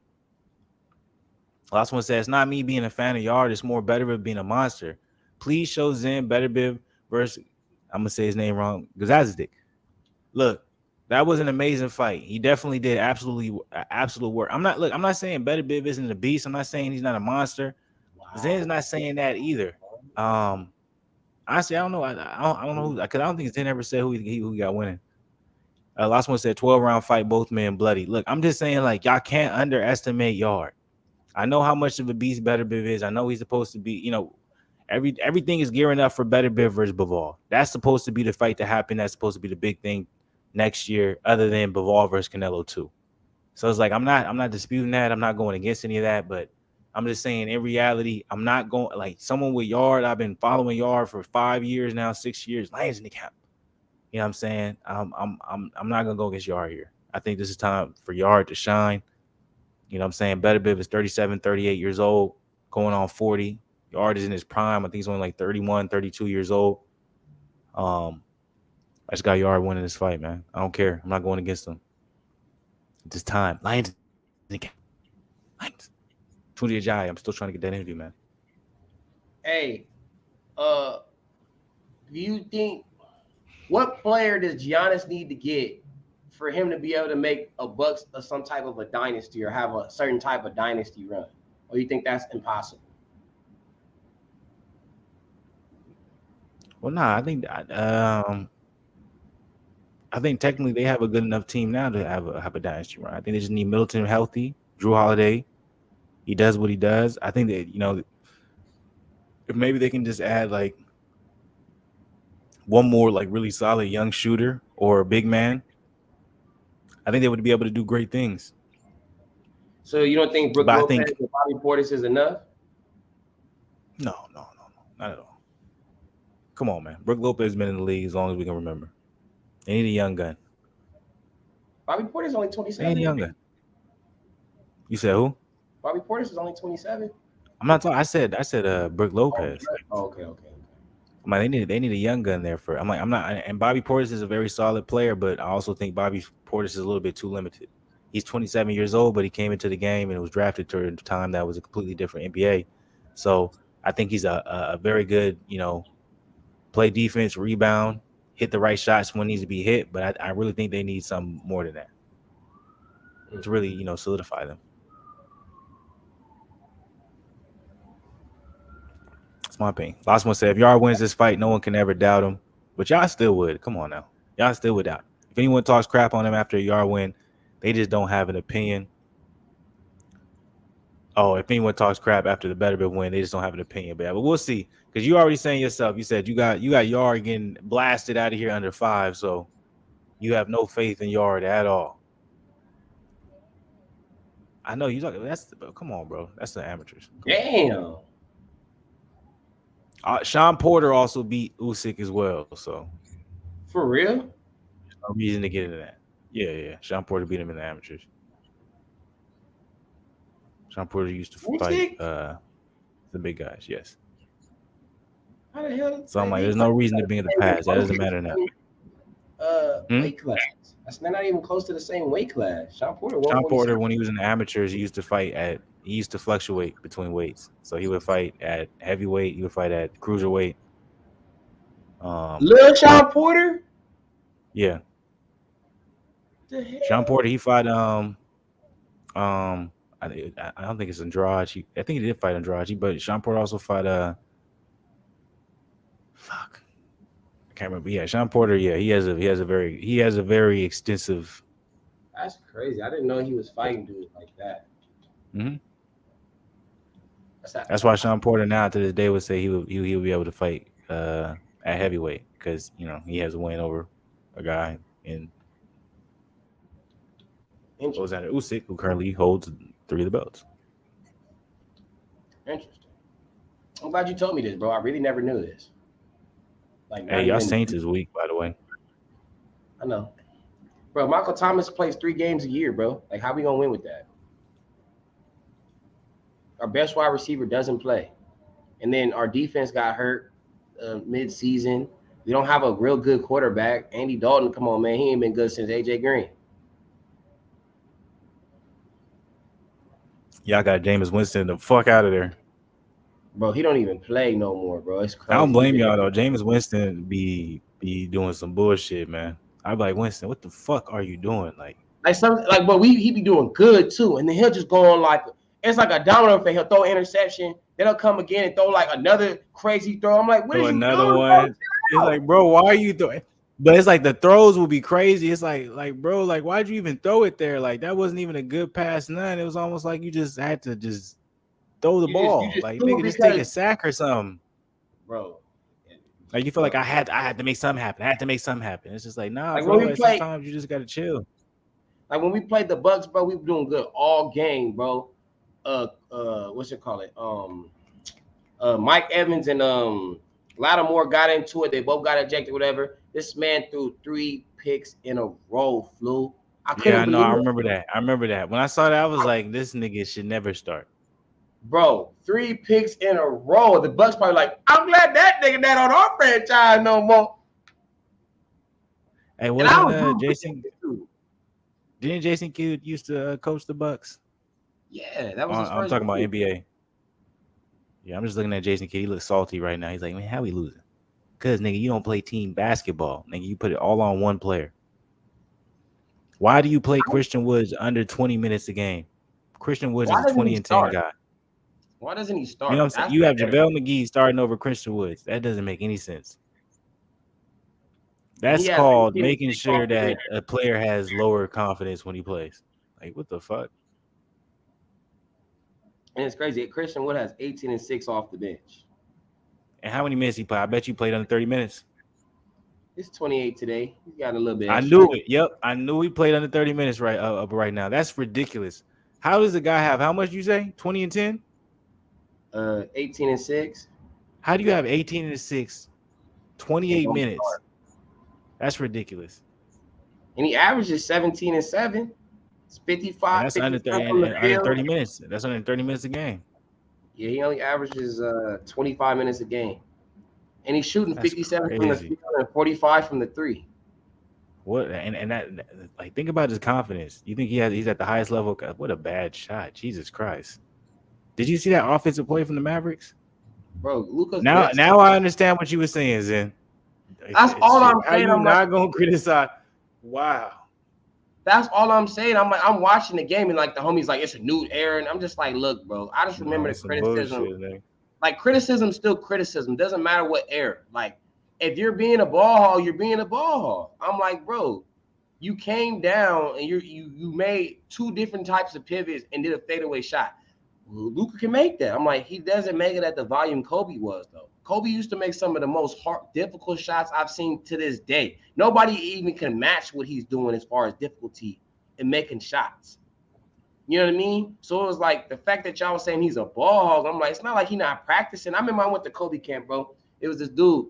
Last one says, it's not me being a fan of Yard, it's more Better Biv being a monster. Please show Zen Better Biv versus, I'm gonna say his name wrong, Gazazdik. Look, that was an amazing fight. He definitely did absolute work. I'm not saying Better Biv isn't a beast. I'm not saying he's not a monster. Wow. Zen's not saying that either. Honestly, I don't know. I don't know who, because I don't think Zen ever said who he got winning. Last one said 12-round fight, both men bloody. Look, I'm just saying, like, y'all can't underestimate Yard. I know how much of a beast Better Biv is. I know he's supposed to be, everything is gearing up for Better Biv versus Bivol. That's supposed to be the fight to happen. That's supposed to be the big thing next year, other than Bivol versus Canelo too. So it's like I'm not disputing that. I'm not going against any of that, but I'm just saying in reality, I'm not going like someone with Yard. I've been following Yard for 5 years now, 6 years. Lions in the camp. You know what I'm saying? I'm not gonna go against Yard here. I think this is time for Yard to shine. You know what I'm saying? Better Biv is 37, 38 years old, going on 40. Yard is in his prime. I think he's only like 31, 32 years old. I just got Yard winning this fight, man. I don't care. I'm not going against him. It's time. Lions. Lions. Tundi Ajayi. I'm still trying to get that interview, man. Hey, do you think what player does Giannis need to get for him to be able to make a Bucks or some type of a dynasty or have a certain type of dynasty run? Or you think that's impossible? Well, nah, I think technically they have a good enough team now to have a dynasty run. I think they just need Middleton healthy, Drew Holiday. He does what he does. I think that, if maybe they can just add like one more like really solid young shooter or a big man, I think they would be able to do great things. So you don't think Brook Lopez and Bobby Portis is enough? No, not at all. Come on, man. Brook Lopez has been in the league as long as we can remember. They need a young gun. Bobby Portis is only 27. They need a young gun. You said who? Bobby Portis is only 27. I'm not talking. I said Brook Lopez. Okay. I'm like, they need a young gun there for. I'm not. And Bobby Portis is a very solid player, but I also think Bobby Portis is a little bit too limited. He's 27 years old, but he came into the game and was drafted during a time that was a completely different NBA. So I think he's a very good, play defense, rebound, hit the right shots when needs to be hit. But I really think they need something more than that to really, solidify them. That's my opinion. Last one said, if Yard wins this fight, no one can ever doubt him. But y'all still would. Come on now. Y'all still would doubt. If anyone talks crap on him after a Yard win, they just don't have an opinion. Oh, if anyone talks crap after the Better Biv win, they just don't have an opinion. But we'll see. Because you already saying yourself, you said you got Yard getting blasted out of here under 5, so you have no faith in Yard at all. I know you talking. Come on, bro. That's the amateurs. Damn. Sean Porter also beat Usyk as well. So for real, there's no reason to get into that. Yeah. Sean Porter beat him in the amateurs. Sean Porter used to fight the big guys. Yes. How the hell? So I'm like, there's no reason to be in the past. That doesn't matter now. Weight class. They're not even close to the same weight class. Sean Porter, when he was in the amateurs, he used to fluctuate between weights. So he would fight at heavyweight, he would fight at cruiserweight. Lil Sean Porter? Yeah. Sean Porter, he fought I don't think it's Andrade. I think he did fight Andrade, but Sean Porter also fought I can't remember. Yeah, Sean Porter. Yeah, he has a very extensive. That's crazy. I didn't know he was fighting dudes like that. Mm-hmm. That's why Sean Porter now to this day would say he'll be able to fight at heavyweight because he has a win over a guy in Alexander Usyk, who currently holds 3 of the belts. Interesting. I'm glad you told me this, bro. I really never knew this. Hey, y'all Saints is weak, by the way. I know. Bro, Michael Thomas plays 3 games a year, bro. Like, how we going to win with that? Our best wide receiver doesn't play. And then our defense got hurt mid-season. We don't have a real good quarterback. Andy Dalton, come on, man. He ain't been good since A.J. Green. Y'all got Jameis Winston the fuck out of there. Bro, he don't even play no more, bro. It's crazy. I don't blame y'all though. Jameis Winston be doing some bullshit, man. I'm like, Winston, what the fuck are you doing? But he be doing good too, and then he'll just go on it's like a domino effect. He'll throw an interception, then he'll come again and throw like another crazy throw. I'm like, what is you another doing, one? Bro? It's like, bro, why are you doing? But it's like the throws will be crazy. It's like bro, like why'd you even throw it there? Like that wasn't even a good pass. None. It was almost like you just had to just throw the You ball. just Like do nigga, it just take because, a sack or something. bro, Like you feel like bro. I had to make something happen. I had to make something happen. It's just like nah, Like when bro. we Like play, sometimes you just gotta chill. like when we played the Bucks, bro, we were doing good all game, bro. What's it called? Mike Evans and Lattimore got into it. They both got ejected, whatever. This man threw 3 picks in a row, flew. I Yeah, couldn't I know. believe I it. remember that. I remember that. When I saw that, I was like, this nigga should never start. Bro, 3 picks in a row. The Bucks probably like, I'm glad that nigga not on our franchise no more. Hey, And I wasn't was rooting for Jason? him too. Didn't Jason Kidd used to coach the Bucks? Yeah, that was his I'm first talking about move. NBA. Yeah, I'm just looking at Jason Kidd. He looks salty right now. He's like, man, how we losing? Cause nigga, you don't play team basketball. Nigga, you put it all on one player. Why do you play Christian Woods under 20 minutes a game? Christian Woods Why is a doesn't he 20 and 10 start? guy. Why doesn't he You know what start? I'm saying? That's You the have better. JaVale McGee starting over Christian Woods. That doesn't make any sense. And he That's has called 18 and making 6 off sure the bench. that a player has lower confidence when he plays. Like, what the fuck? And it's crazy. Christian Wood has 18 and 6 off the bench. And how many minutes he played? I bet you played under 30 minutes. It's 28 today. He's got a little bit I extra. knew it. Yep. I knew he played under 30 minutes right now. That's ridiculous. How does a guy have how much you say? 20 and 10? 18 and 6. How do you have 18 and 6, And 28 don't minutes? start. That's ridiculous. And he averages 17 and 7. It's And 55, that's under 50% 30 from the and under field. 30 minutes. That's under 30 minutes a game. Yeah, he only averages 25 minutes a game. And he's shooting That's 57 from the crazy. field and 45 from the three. What and that like think about his confidence. You think he's at the highest level? What a bad shot. Jesus Christ. Did you see that offensive play from the Mavericks? Bro, Luka's Now next. now I understand what you were saying, Zen. That's all Shit. I'm How saying. you I'm like, not gonna criticize? Wow. that's all I'm saying. I'm like, I'm watching the game and like the homies like it's a new era. And I'm just like, look, bro, I just No, remember the it's some criticism. bullshit, man. Like criticism, still criticism. Doesn't matter what era. Like, if you're being a ball hog, you're being a ball hog. I'm like, bro, you came down and you made 2 different types of pivots and did a fadeaway shot. Luka can make that. I'm like, he doesn't make it at the volume Kobe was though. Kobe used to make some of the most difficult shots I've seen to this day. Nobody even can match what he's doing as far as difficulty in making shots. You know what I mean? So it was like the fact that y'all was saying he's a ball hog. I'm like, it's not like he's not practicing. I remember I went to Kobe camp, bro. It was this dude.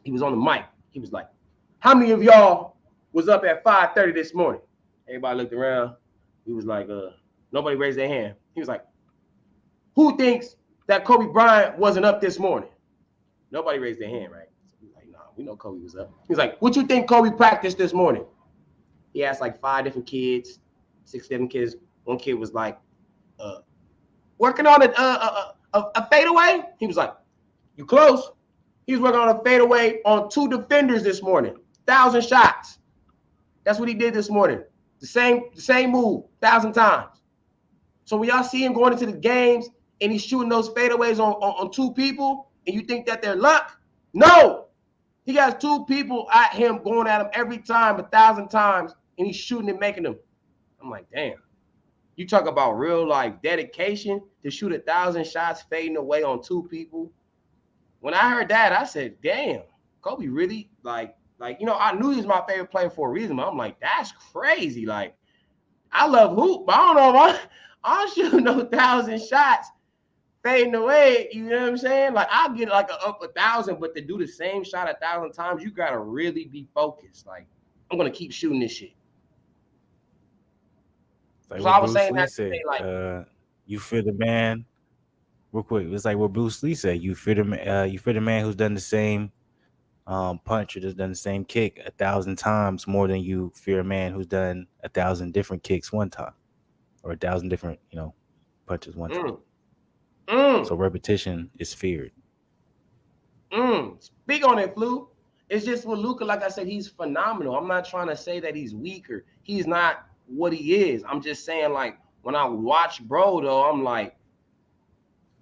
He was on the mic. He was like, "How many of y'all was up at 5:30 this morning?" Everybody looked around. He was like, nobody raised their hand. He was like, "Who thinks that Kobe Bryant wasn't up this morning?" Nobody raised their hand, right? So he was like, "Nah, we know Kobe was up." He was like, "What you think Kobe practiced this morning?" He asked like 5 different kids, 6, 7 kids. One kid was like, working on a fadeaway. He was like, "You close." He was working on a fadeaway on 2 defenders this morning. 1,000 shots. That's what he did this morning. The same move, 1,000 times. So when y'all see him going into the games and he's shooting those fadeaways on 2 people, and you think that they're luck, no. He has 2 people at him going at him every time 1,000 times, and he's shooting and making them. I'm like, damn. You talk about real life dedication to shoot 1,000 shots fading away on 2 people. When I heard that, I said, damn, Kobe really I knew he was my favorite player for a reason, but I'm like, that's crazy. Like, I love hoop, but I don't know if I'm shooting no 1,000 shots fading away. You know what I'm saying? Like, I'll get like up 1,000, but to do the same shot 1,000 times, you gotta really be focused. Like, I'm gonna keep shooting this shit. It's like So what I was Bruce saying Lee that to said. say, like, You fear the man. Real quick, it's like what Bruce Lee said. You fear the man who's done the same punch or just done the same kick 1,000 times more than you fear a man who's done 1,000 different kicks one time or 1,000 different punches one time. So repetition is feared. Speak on it, Flu. It's just with Luka, like I said, he's phenomenal. I'm not trying to say that he's weaker. He's not what he is. I'm just saying, like, when I watch bro, though, I'm like,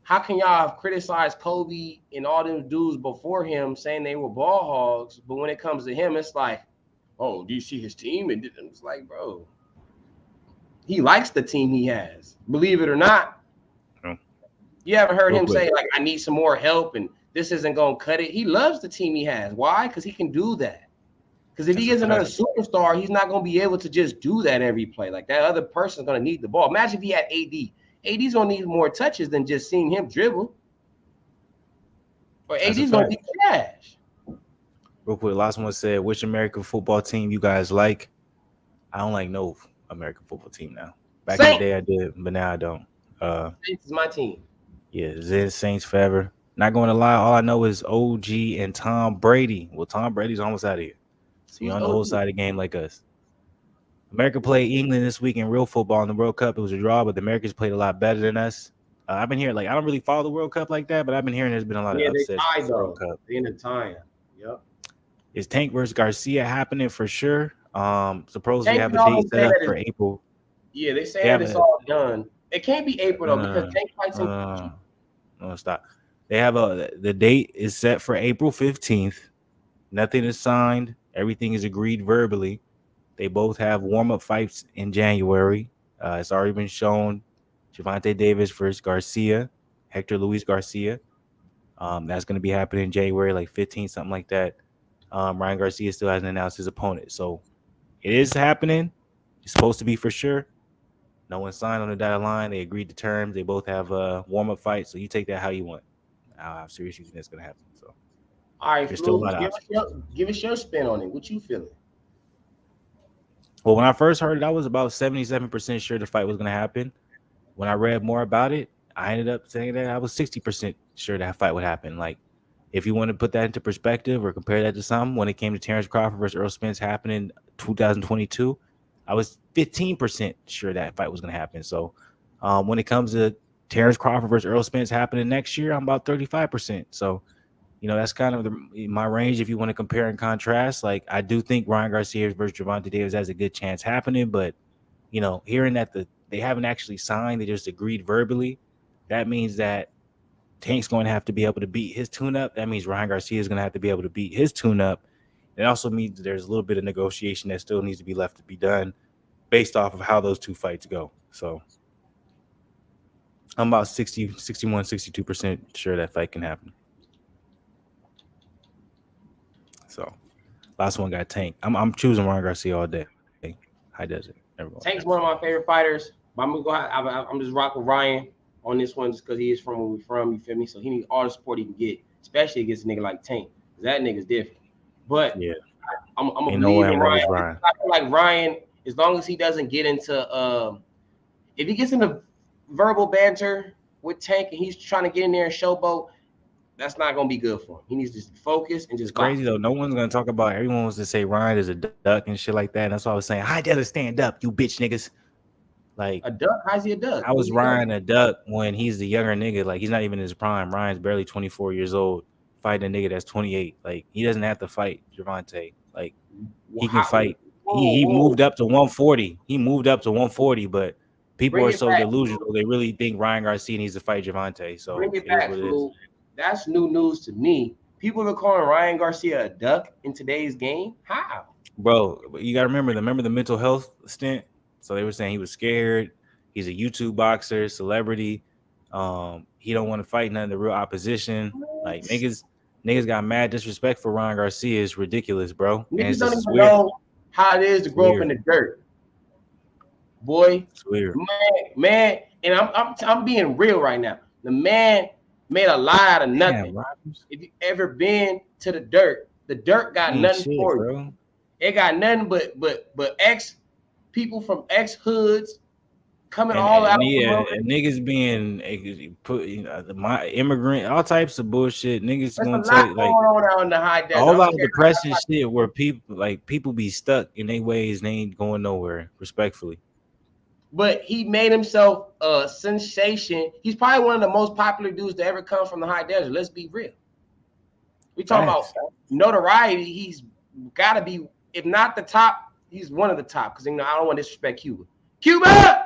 how can y'all have criticized Kobe and all them dudes before him saying they were ball hogs, but when it comes to him, it's like, oh, do you see his team? And it's like, bro, he likes the team he has. Believe it or not, you haven't heard Real him quick. say like, I need some more help and this isn't gonna cut it. He loves the team he has. Why? Because he can do that. Because if he That's a gets another fact. superstar, he's not going to be able to just do that every play. Like that other person's going to need the ball. Imagine if he had AD. AD's going to need more touches than just seeing him dribble. Or That's a AD's going to fact. be cash. Real quick, last one said, which American football team you guys like? I don't like no American football team now. Back in the Saints. day I did, but now I don't. Saints is my team. Yeah, Zen Saints forever. Not going to lie, all I know is OG and Tom Brady. Well, Tom Brady's almost out of here. So you're Who's on the whole OG? side of the game like us. America played England this week in real football in the World Cup. It was a draw, but the Americans played a lot better than us. I've been hearing, like, I don't really follow the World Cup like that, but I've been hearing there's been a lot of Yeah, they upsets in tied this World though. Cup. They end up tying. Yep. Is Tank versus Garcia happening for sure? Supposedly Tank have can a date almost set say up that for it's, April. yeah, they say They that have it's a all done. It can't be April no though because no Tank fights no in. no no no, stop. They have the date is set for April 15th. Nothing is signed. Everything is agreed verbally. They both have warm-up fights in January. It's already been shown. Javante Davis versus Garcia, Hector Luis Garcia. That's going to be happening in January, like 15th, something like that. Ryan Garcia still hasn't announced his opponent. So it is happening. It's supposed to be for sure. No one signed on the dotted line. They agreed to terms. They both have a warm-up fight. So you take that how you want. I have serious reason that's going to happen. So All right, there's still a lot Fluence, of obstacles. give us your spin on it. What you feeling? Well, when I first heard it, I was about 77% sure the fight was going to happen. When I read more about it, I ended up saying that I was 60% sure that fight would happen. Like, if you want to put that into perspective or compare that to something, when it came to Terrence Crawford versus Earl Spence happening in 2022, I was 15% sure that fight was going to happen. So, when it comes to Terrence Crawford versus Earl Spence happening next year, I'm about 35%. So, that's kind of my range if you want to compare and contrast. Like, I do think Ryan Garcia versus Javante Davis has a good chance happening, but hearing that they haven't actually signed, they just agreed verbally, that means that Tank's going to have to be able to beat his tune-up. That means Ryan Garcia is going to have to be able to beat his tune-up. It also means that there's a little bit of negotiation that still needs to be left to be done based off of how those two fights go. So I'm about 60, 61, 62% sure that fight can happen. So last one got Tank. I'm choosing Ryan Garcia all day. High Desert. Everyone. Tank's one of my favorite fighters. But I'm gonna go. I'm just rocking Ryan on this one just because he is from where we're from. You feel me? So he needs all the support he can get, especially against a nigga like Tank. That nigga's different. But Yeah, I'm gonna ain't no believe way in I'm wrong Ryan. as Ryan. I feel like Ryan, as long as he doesn't get into if he gets into verbal banter with Tank and he's trying to get in there and showboat, that's not gonna be good for him. He needs to focus and just It's crazy box. though. No one's gonna talk about. Everyone wants to say Ryan is a duck and shit like that. And that's why I was saying, I dare stand up, you bitch niggas. Like, A duck? How's he a duck? how was Ryan a duck when he's the younger nigga? Like, he's not even in his prime. Ryan's barely 24 years old, fighting a nigga that's 28. Like, he doesn't have to fight Javante. Like, he can fight. He moved up to 140. He moved up to 140, but people are so delusional. They really think Ryan Garcia needs to fight Javante. So bring it it is back, what it is. Flu. That's new news to me. People are calling Ryan Garcia a duck in today's game. How? Bro, you gotta remember the mental health stint. So they were saying he was scared. He's a YouTube boxer, celebrity. He don't want to fight none of the real opposition. Like, niggas got mad disrespect for Ryan Garcia. Is ridiculous, bro. And Niggas it's don't just even weird. know how it is to grow up in the dirt, boy. It's weird, man. And I'm being real right now. The man made a lie out of nothing. Damn, if you ever been to the dirt got nothing for you. Bro. It got nothing but ex people from ex hoods coming And all out. and niggas being put, my immigrant, all types of bullshit. Niggas There's gonna a tell lot you going like on out in the high desert. a whole lot of depression shit where people be stuck in their ways and they ain't going nowhere. Respectfully. But he made himself a sensation. He's probably one of the most popular dudes to ever come from the high desert. Let's be real. We talking about notoriety. He's got to be, if not the top, he's one of the top. Because I don't want to disrespect Cuba. Cuba,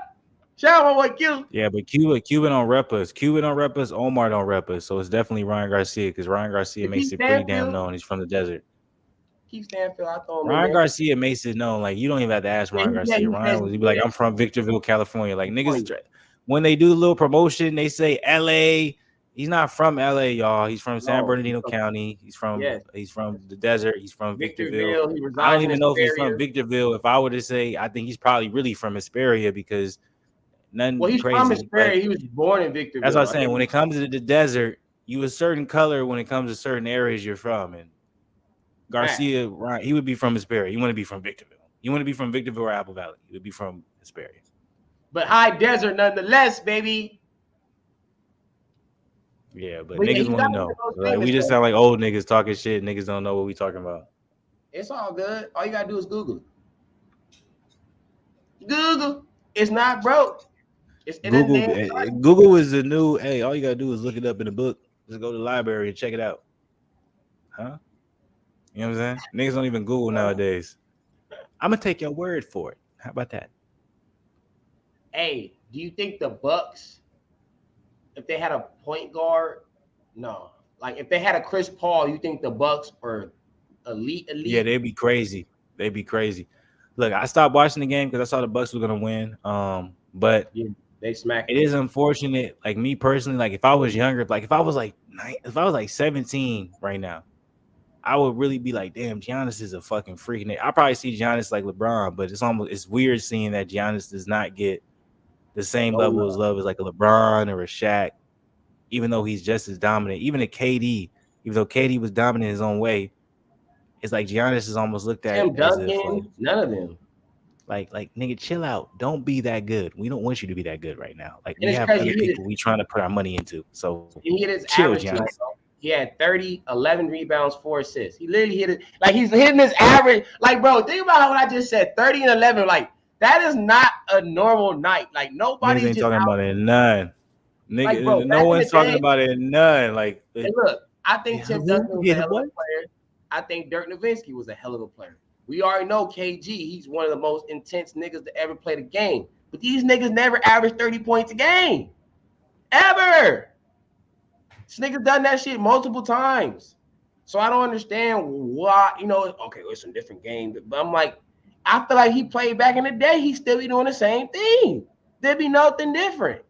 Shout out my boy Q. Yeah, but Cuban don't rep us. Cuban don't rep us. Omar don't rep us. So it's definitely Ryan Garcia because Ryan Garcia If makes Keith it pretty damn Stanfield, known. He's from the desert. Keith Stanfield, I throw him in Ryan there. Garcia makes it known. Like you don't even have to ask Yeah, Ryan Garcia. he says Ryan was he be like, good. I'm from Victorville, California. Like niggas, California. when they do the little promotion, they say LA. He's not from LA, y'all. He's from San No, Bernardino County. yes. He's from the desert. He's from Victorville. Victorville. He I don't resides in even know if he's Hesperia. from Victorville. If I were to say, I think he's probably really from Hesperia because Well, nothing he's from crazy. But Hesperia. He was born in that's what Victorville. I'm saying. When it comes to the desert, you a certain color when it comes to certain areas you're from. And Garcia, right, he would be from Hesperia. You want to be from Victorville. You want to be from Victorville or Apple Valley. You would be from Hesperia. But high desert nonetheless, baby. Yeah, but But yeah, niggas he's want to not one of know. those Like, we famous just though. sound like old niggas talking shit. Niggas don't know what we talking about. It's all good. All you gotta do is Google it. Google. It's not broke. It's in the name. Google is the new. Hey, all you gotta do is look it up in the book. Just go to the library and check it out. Huh? You know what I'm saying? Niggas don't even Google nowadays. I'm gonna take your word for it. How about that? Hey, do you think the Bucks, if they had a point guard, no, like if they had a Chris Paul, you think the Bucks are elite? Yeah, they'd be crazy. They'd be crazy. Look, I stopped watching the game because I saw the Bucks were gonna win. But Yeah, they smacked. it is unfortunate. Like me personally, like if I was younger, like if I was like 17 right now, I would really be like, damn, Giannis is a fucking freak. I probably see Giannis like LeBron, but it's weird seeing that Giannis does not get the same level of love as like a LeBron or a Shaq, even though he's just as dominant. Even a KD, even though KD was dominant in his own way, it's like Giannis is almost looked at Tim as if like, none of them. like nigga, chill out. Don't be that good. We don't want you to be that good right now. Like And we it's have crazy. other people we trying to put our money into. So He hit his chill, average Giannis. tonight, bro. He had 30, 11 rebounds, 4 assists. He literally hit it. Like, he's hitting his average. Like, bro, think about what I just said. 30 and 11. Like, that is not a normal night. Like, nobody's Niggas ain't just talking about it none. Nigga, like, bro, no one's talking about it none. Like, and look, I think Tim Duncan was a hell of what? a player. I think Dirk Nowitzki was a hell of a player. We already know KG. He's one of the most intense niggas to ever play the game. But these niggas never averaged 30 points a game. Ever. This nigga done that shit multiple times. So I don't understand why, okay, it's a different game. But I'm like, I feel like he played back in the day. He still be doing the same thing. There'd be nothing different.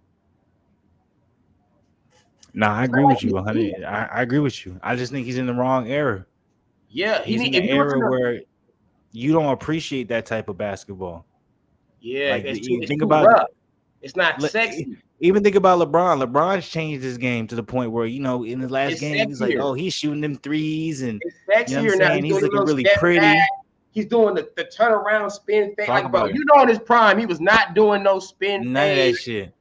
Nah, I agree with you 100. I agree with you. I just think he's in the wrong era. Yeah. He's in the era where you don't appreciate that type of basketball. Yeah. Like, it's think too about rough. It's not sexy. Even think about LeBron. LeBron's changed his game to the point where, in his last game, he's like, oh, he's shooting them threes. And it's sexier now. He's looking really pretty. Back. He's doing the turnaround spin fade. Like, bro, in his prime, he was not doing no spin None of that shit.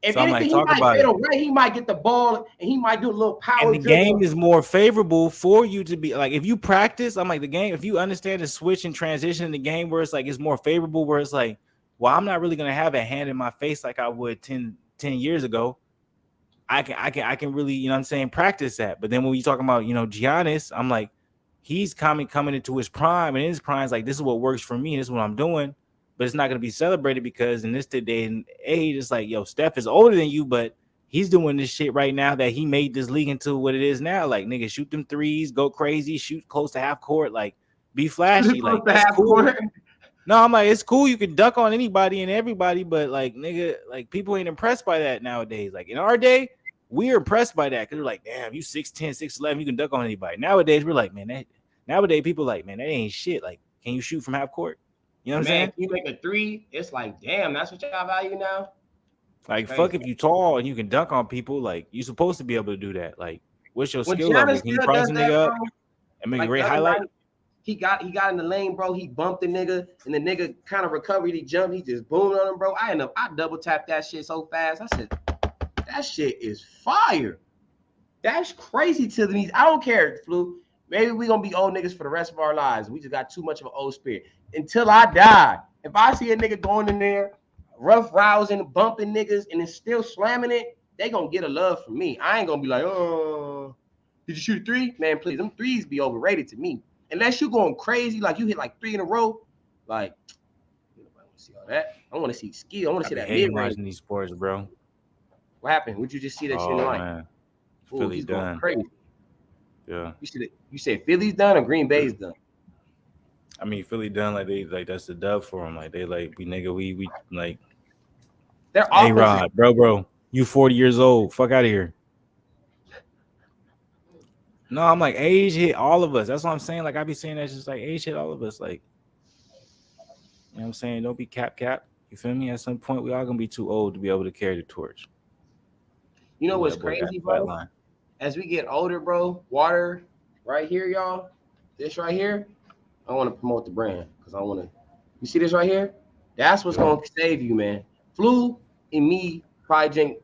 If anything, he might fade away. He might get the ball and he might do a little power. And the game is more favorable for you to be like, if you practice, I'm like, the game, if you understand the switch and transition in the game where it's like, it's more favorable, where it's like, well, I'm not really going to have a hand in my face like I would 10 years ago. I can really, practice that. But then when we talking about, Giannis, I'm like, he's coming into his prime, and in his prime, it's like, this is what works for me. This is what I'm doing. But it's not going to be celebrated because in this day and age, it's like, yo, Steph is older than you, but he's doing this shit right now that he made this league into what it is now. Like, nigga, shoot them threes, go crazy, shoot close to half court, like, be flashy. Like, that's cool. No, I'm like, it's cool. You can dunk on anybody and everybody, but like, nigga, like people ain't impressed by that nowadays. Like in our day, we're impressed by that because we're like, damn, you 6'10", 6'11", you can dunk on anybody. Nowadays, we're like, man, nowadays people like, man, that ain't shit. Like, can you shoot from half court? You know what I'm saying? If you make a three, it's like, damn, that's what y'all value now. Like, fuck, if you tall and you can dunk on people, like you supposed to be able to do that. Like, what's your skill level? Can you price a nigga up and make a great highlight? He got in the lane, bro. He bumped the nigga, and the nigga kind of recovered. He jumped. He just boomed on him, bro. I double tapped that shit so fast. I said, that shit is fire. That's crazy to me. I don't care, Flu. Maybe we gonna be old niggas for the rest of our lives. We just got too much of an old spirit. Until I die, if I see a nigga going in there, rough rousing, bumping niggas, and it's still slamming it, they gonna get a love from me. I ain't gonna be like, oh, did you shoot a three? Man, please, them threes be overrated to me. Unless you going crazy, like you hit like 3 in a row, like See all that? I want to see skill. I want to I see be that mid hating range. watching these sports, bro. What happened? Would you just see that you didn't Oh like? man, Oh, Philly he's going done. crazy. Yeah, You said Philly's done or Green Bay's done? I mean Philly done like they like that's the dub for them. Like they like we nigga we like Their A offense is Rod, bro, you 40 years old, fuck out of here. No, I'm like age hit all of us. That's what I'm saying. Like I be saying that's just like age hit all of us. Like you know what I'm saying. Don't be cap. You feel me? At some point we all gonna be too old to be able to carry the torch. you know Ooh, what's that boy got crazy, a flat bro? line. As we get older, bro, water right here, y'all. This right here, I want to promote the brand because I want to. You see this right here? That's what's Yeah. gonna save you, man. Flu and me probably drink,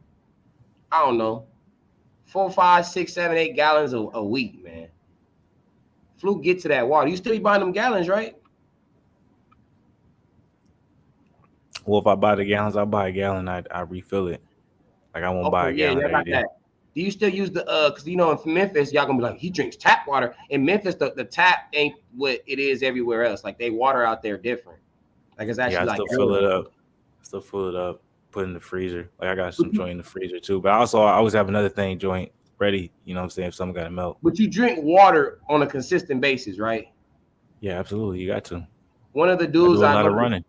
I don't know, 4, 5, 6, 7, 8 gallons a week, man. Flu get to that water. You still be buying them gallons, right? Well, if I buy the gallons, I'll buy a gallon. I refill it. Like I won't Okay, buy a yeah, gallon yeah, every about day. that. Do you still use the because you know in Memphis, y'all gonna be like, he drinks tap water. In Memphis, the tap ain't what it is everywhere else. Like they water out there different. Like it's Yeah, actually I like still fill good. it up. Still fill it up. Put it in the freezer. Like I got But some you, joint in the freezer too. But also I always have another thing joint ready. You know what I'm saying? If something got to melt. but you drink water on a consistent basis, right? Yeah, absolutely. You got to. One of the I dudes do a I lot go of to, running.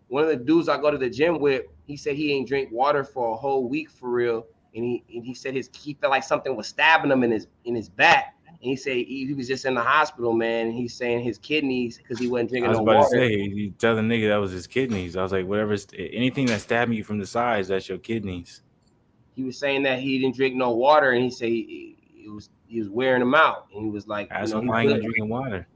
one of the dudes I go to the gym with, he said he ain't drink water for a whole week for real, and he said he felt like something was stabbing him in his back, and he said he was just in the hospital, man. And he's saying his kidneys because he wasn't I drinking was no about to water. say, you tell the nigga that was his kidneys. I was like, whatever, anything that's stabbing you from the sides, that's your kidneys. He was saying that he didn't drink no water, and he said he was wearing him out, and he was like, Ask him he why he feel, ain't drinking water.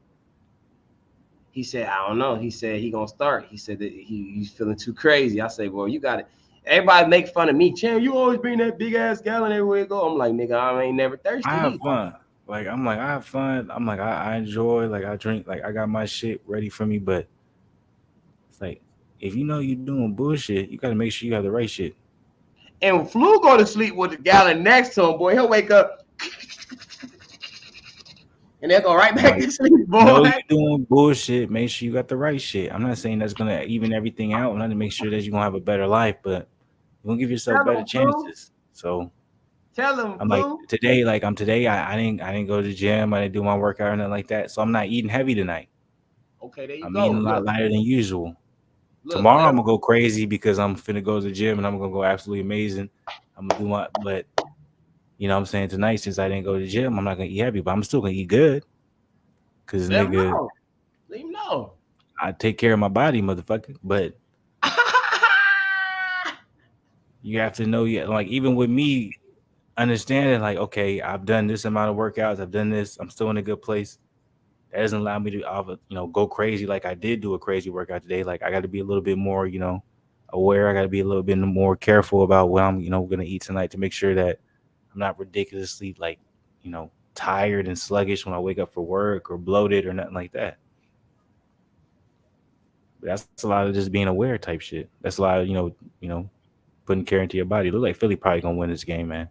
he said, I don't know. He said he gonna start. He said that he's feeling too crazy. I say, well, you got it. Everybody make fun of me. Chan, you always bring that big ass gallon everywhere you go. I'm like, nigga, I ain't never thirsty I have either. fun. Like I have fun. I'm like I enjoy. Like I drink. Like I got my shit ready for me. But it's like if you know you're doing bullshit, you got to make sure you have the right shit. And Flu go to sleep with the gallon next to him, boy. He'll wake up and they'll go right I'm back like, to sleep, no, boy. you doing bullshit. Make sure you got the right shit. I'm not saying that's gonna even everything out. I'm not to make sure that you're gonna have a better life, but you're gonna give yourself Tell better him, Flu. chances. So Tell him, I'm like Flu. today, like I'm today. I didn't go to the gym. I didn't do my workout or nothing like that. So I'm not eating heavy tonight. Okay, there you I'm eating go. a lot Look, lighter than usual. look, Tomorrow let I'm him. gonna go crazy because I'm finna go to the gym and I'm gonna go absolutely amazing. I'm gonna do my but you know what I'm saying tonight since I didn't go to the gym, I'm not gonna eat heavy, but I'm still gonna eat good. Cause Let him nigga, know. Let him know. I take care of my body, motherfucker. But you have to know like even with me understanding like, okay, I've done this amount of workouts, I've done this, I'm still in a good place. That doesn't allow me to go crazy like I did do a crazy workout today. Like I gotta be a little bit more, aware. I gotta be a little bit more careful about what I'm, gonna eat tonight to make sure that I'm not ridiculously like, tired and sluggish when I wake up for work or bloated or nothing like that. But that's a lot of just being aware type shit. That's a lot of, putting care into your body. Look like Philly probably gonna win this game, man.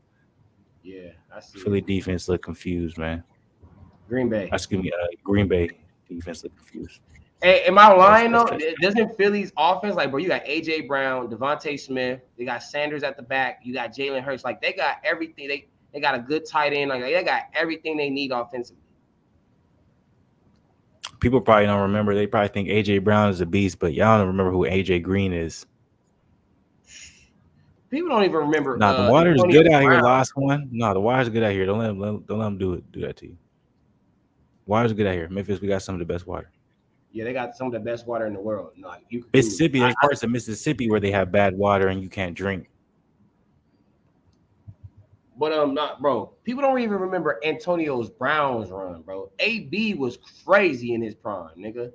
Yeah, I see it. Philly defense look confused, man. Green Bay. Excuse me, Green Bay defense look confused. Hey, am I lying That's though? Doesn't Philly's offense like, bro? You got AJ Brown, Devontae Smith. They got Sanders at the back. You got Jalen Hurts. Like they got everything. They got a good tight end. Like they got everything they need offensively. People probably don't remember. They probably think AJ Brown is a beast, but y'all don't remember who AJ Green is. People don't even remember Nah, the water is Antonio good out here. Brown. Last one. No, the water's good out here. Don't let them do that to you. Water's good out here. Memphis, we got some of the best water. Yeah, they got some of the best water in the world. No, like, you could prove it. Mississippi, there's parts of Mississippi where they have bad water and you can't drink. But not bro. People don't even remember Antonio's Browns run, bro. AB was crazy in his prime, nigga.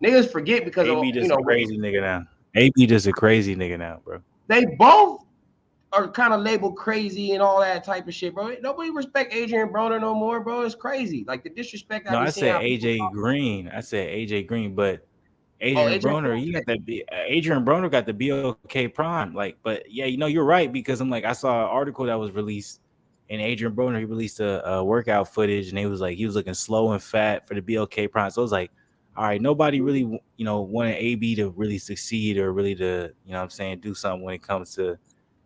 Niggas forget because of AB just a crazy nigga now. AB just a crazy nigga now, bro. they both are kind of labeled crazy and all that type of shit, bro. Nobody respect Adrian Broner no more, bro. It's crazy. Like the disrespect I No, be I seeing said how people AJ talk. Green. but Oh, Adrian Adrian Broner, he Broner. got that. Adrian Broner got the BOK Prime. Like, but yeah, you're right because I'm like I saw an article that was released, and Adrian Broner he released a workout footage, and he was looking slow and fat for the BOK Prime. So I was like, all right, nobody really, wanted AB to really succeed or really to, what I'm saying, do something when it comes to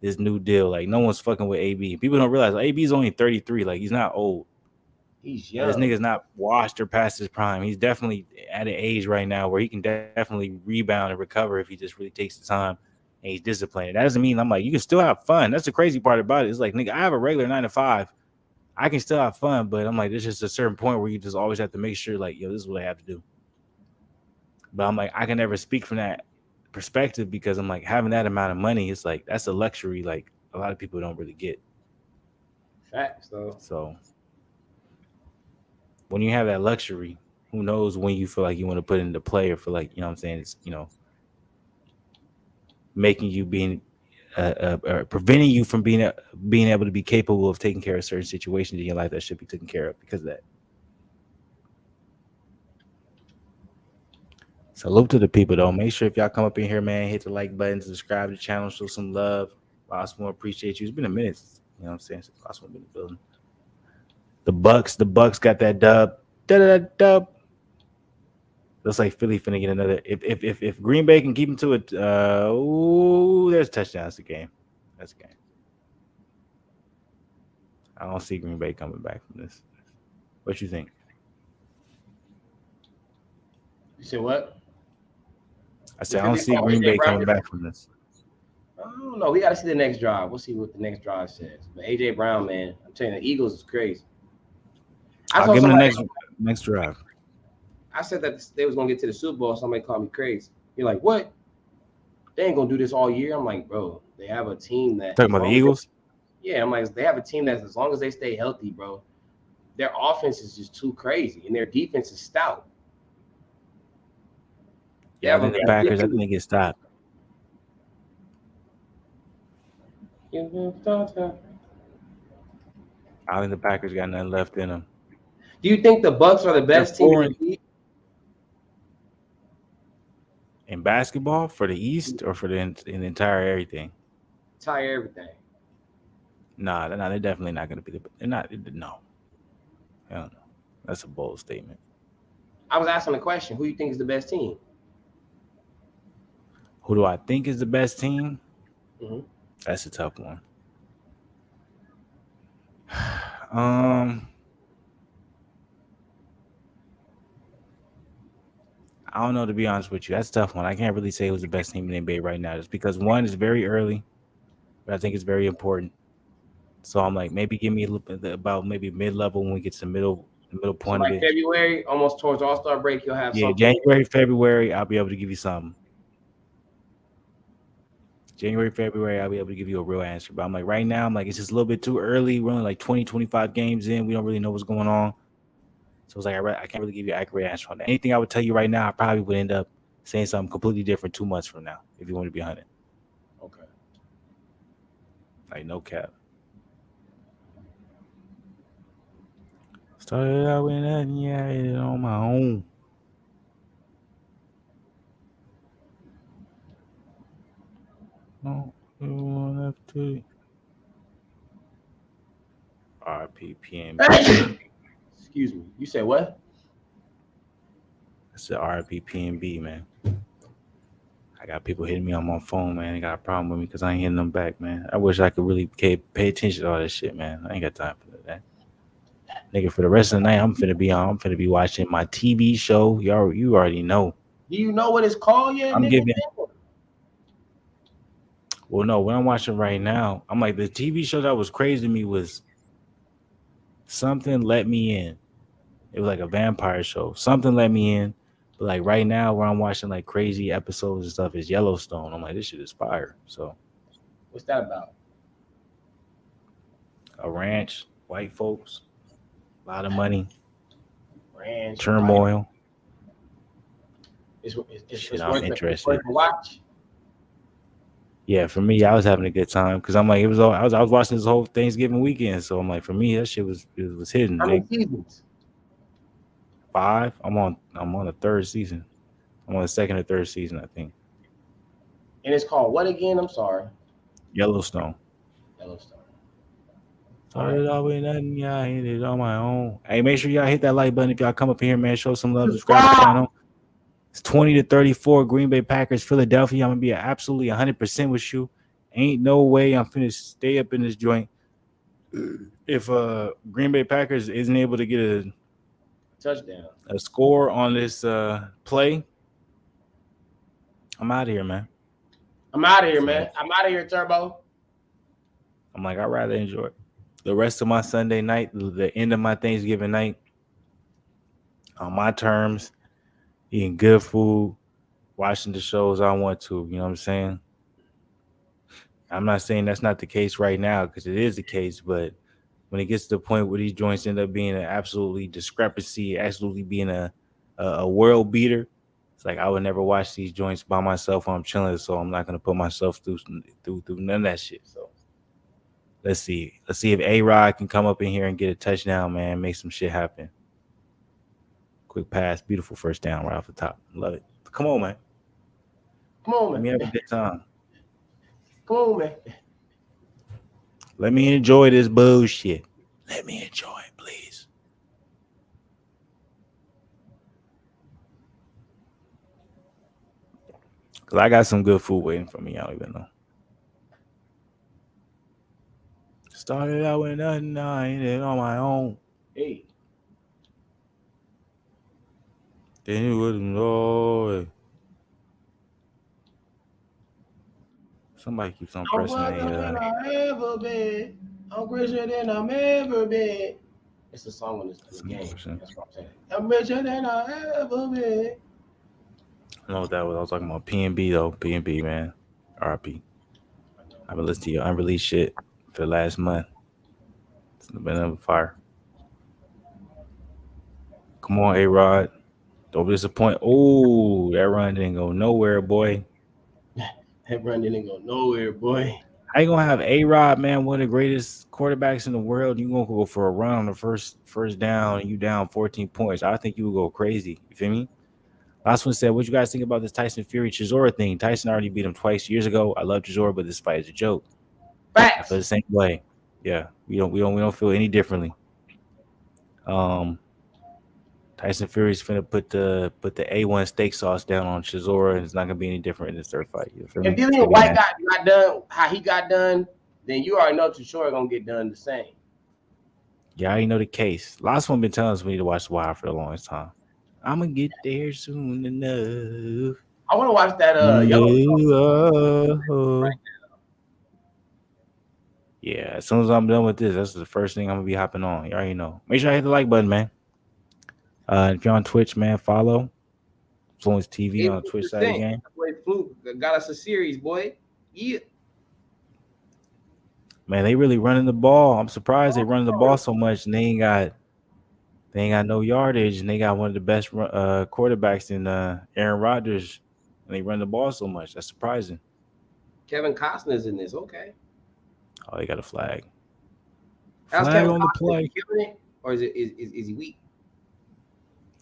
this new deal. Like, no one's fucking with AB. People don't realize AB is only 33. Like, he's not old. He's This young. nigga's not washed or past his prime. He's definitely at an age right now where he can definitely rebound and recover if he just really takes the time and he's disciplined. That doesn't mean I'm like, you can still have fun. That's the crazy part about it. It's like, nigga, I have a regular 9 to 5. I can still have fun, but I'm like, there's just a certain point where you just always have to make sure, like, yo, this is what I have to do. But I'm like, I can never speak from that perspective because I'm like, having that amount of money, it's like, that's a luxury like a lot of people don't really get. Facts, though. So when you have that luxury, who knows when you feel like you want to put it into play or feel like, what I'm saying, it's, making you being, preventing you from being able to be capable of taking care of certain situations in your life that should be taken care of because of that. Salute to the people though. Make sure if y'all come up in here, man, hit the like button, subscribe to the channel, show some love. Lots more appreciate you. It's been a minute, you know what I'm saying? Since lots more been in the building. The Bucks got that dub. Dub. Looks like Philly finna get another. If Green Bay can keep them to it, there's a touchdown. That's the game. That's the game. I don't see Green Bay coming back from this. What you think? You said what? I said I don't see Green Bay coming back from this. I don't know. We got to see the next drive. We'll see what the next drive says. But AJ Brown, man, I'm telling you, the Eagles is crazy. I'll give him the next drive. I said that they was gonna get to the Super Bowl. Somebody called me crazy. You're like, what? They ain't gonna do this all year. I'm like, bro, they have a team that talking about the Eagles. Yeah, I'm like, they have a team that as long as they stay healthy, bro, their offense is just too crazy and their defense is stout. Yeah, I think the Packers, I think they get stopped. I think the Packers got nothing left in them. Do you think the Bucks are the best team in the league? In basketball for the East or for the entire everything? Entire everything. Nah, they're definitely not going to be they're not. No, hell no. That's a bold statement. I was asking the question: who do you think is the best team? Who do I think is the best team? Mm-hmm. That's a tough one. I don't know, to be honest with you. That's a tough one. I can't really say who's the best team in the NBA right now, just because one is very early, but I think it's very important. So I'm like, maybe give me a little bit about maybe mid-level when we get to the middle point of it. February, almost towards All-Star break, you'll have something. January, February, I'll be able to give you something. January, February, I'll be able to give you a real answer. But I'm like, right now, I'm like, it's just a little bit too early. We're only like 20, 25 games in. We don't really know what's going on. So it's like, I can't really give you an accurate answer on that. Anything I would tell you right now, I probably would end up saying something completely different 2 months from now, if you want to be 100. Okay. Like, no cap. Started out with nothing, yeah, I did it on my own. No, left to RP PNB. Excuse me. You said what? I said RP PNB, man. I got people hitting me on my phone, man. They got a problem with me because I ain't hitting them back, man. I wish I could really pay attention to all this shit, man. I ain't got time for that. Nigga, for the rest of the night, I'm finna be watching my TV show. You already know. Do you know what it's called yet? I'm giving. Well, no, what I'm watching right now, I'm like, the TV show that was crazy to me was Something Let Me In. It was like a vampire show. Something Let Me In. But like right now, where I'm watching like crazy episodes and stuff is Yellowstone. I'm like, this shit is fire. So, what's that about? A ranch, white folks, a lot of money, ranch, turmoil. It's I'm interested. It's watch. Yeah, for me, I was having a good time because I'm like, I was watching this whole Thanksgiving weekend, so I'm like, for me, that shit was hidden. How many seasons? 5. I'm on the 3rd season. I'm on the 2nd or 3rd season, I think. And it's called what again? I'm sorry. Yellowstone. Started out with nothing, yeah, I hit it on my own. Hey, make sure y'all hit that like button if y'all come up here, man. Show some love, subscribe to the channel. It's 20-34. Green Bay Packers, Philadelphia. I'm gonna be absolutely 100% with you. Ain't no way I'm finna stay up in this joint if Green Bay Packers isn't able to get Touchdown. a score on this play. I'm out of here, man. I'm out of here, It's like man. I'm out of here, Turbo. I'm like I'd rather enjoy the rest of my Sunday night, the end of my Thanksgiving night on my terms, eating good food, watching the shows I want to. You know what I'm saying? I'm not saying that's not the case right now because it is the case, but when it gets to the point where these joints end up being an absolutely discrepancy, absolutely being a world beater, it's like I would never watch these joints by myself when I'm chilling, so I'm not gonna put myself through none of that shit. So let's see if A-Rod can come up in here and get a touchdown, man, make some shit happen. Quick pass, beautiful first down right off the top. Love it. Come on, man. Come on, Let man. me have a good time. Come on, man. Let me enjoy this bullshit. Let me enjoy it, please. Cause I got some good food waiting for me. I don't even know. Started out with nothing, I ain't it on my own. Hey, Then you wouldn't know. Somebody keeps on I'm pressing wealthier than a I ever been. I'm richer than I've ever been. It's a song in the some game. person. That's what I'm saying. I'm richer than I ever been. I know what that was. I was talking about PNB though. PNB, man. RP. I've been listening to your unreleased shit for the last month. It's been on fire. Come on, A-Rod. Don't disappoint. Oh, that run didn't go nowhere, boy. That run didn't go nowhere, boy. How you gonna have A-Rod, man, one of the greatest quarterbacks in the world? You gonna go for a run on the first down, and you down 14 points. I think you would go crazy. You feel me? Last one said, "What you guys think about this Tyson Fury Chisora thing? Tyson already beat him twice years ago. I love Chisora, but this fight is a joke. I feel Facts. the same way. Yeah, we don't feel any differently. Um, Tyson Fury's finna put the A1 steak sauce down on Chisora, and it's not gonna be any different in this third fight. You feel If me? It's Dillian gonna be White nasty. got done how he got done, then you already know Tashore gonna get done the same. Yeah, I already know the case. Last one been telling us we need to watch The Wire for the longest time. I'm gonna get there soon enough. I want to watch that Yellowstone. No. Yeah, as soon as I'm done with this, that's the first thing I'm gonna be hopping on. You already know. Make sure I hit the like button, man. If you're on Twitch, man, follow Fluence TV on the Twitch side of the 80%. game. Boy, Fluke got us a series, boy. Yeah. Man, they really running the ball. I'm surprised they running the ball so much, and they ain't got no yardage, and they got one of the best quarterbacks in Aaron Rodgers, and they run the ball so much. That's surprising. Kevin Costner's in this. Okay. Oh, they got a flag. How's Flag Kevin on the Costner? Is he play. killing it? Or is he weak?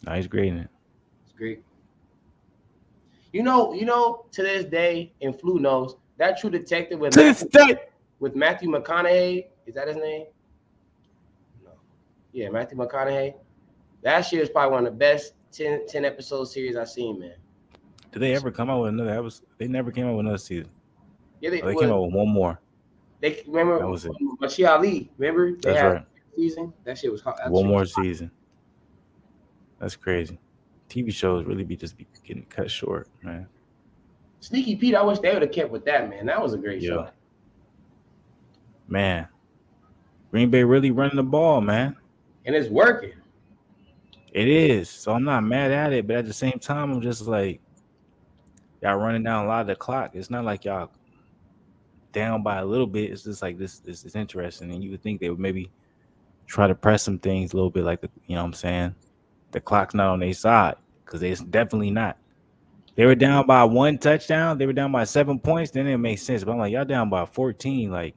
No, he's grading it. It's great. To this day, and Flu knows that True Detective To this day. With Matthew McConaughey. Is that his name? No. Yeah, Matthew McConaughey. That shit is probably one of the best 10 episode series I've seen, man. Did they ever come out with another episode? They never came out with another season. Yeah, They came out with one more. They remember That was it. Machia Ali. Remember they That's had right. season. That shit was hot. One more season. That's crazy. TV shows really be getting cut short, man. Sneaky Pete. I wish they would have kept with that, man. That was a great show. Man, Green Bay really running the ball, man. And it's working. It is. So I'm not mad at it, but at the same time, I'm just like, y'all running down a lot of the clock. It's not like y'all down by a little bit. It's just like this is interesting. And you would think they would maybe try to press some things a little bit like you know what I'm saying? The clock's not on their side because it's definitely not. They were down by one touchdown. They were down by 7 points. Then it makes sense. But I'm like, y'all down by 14. Like,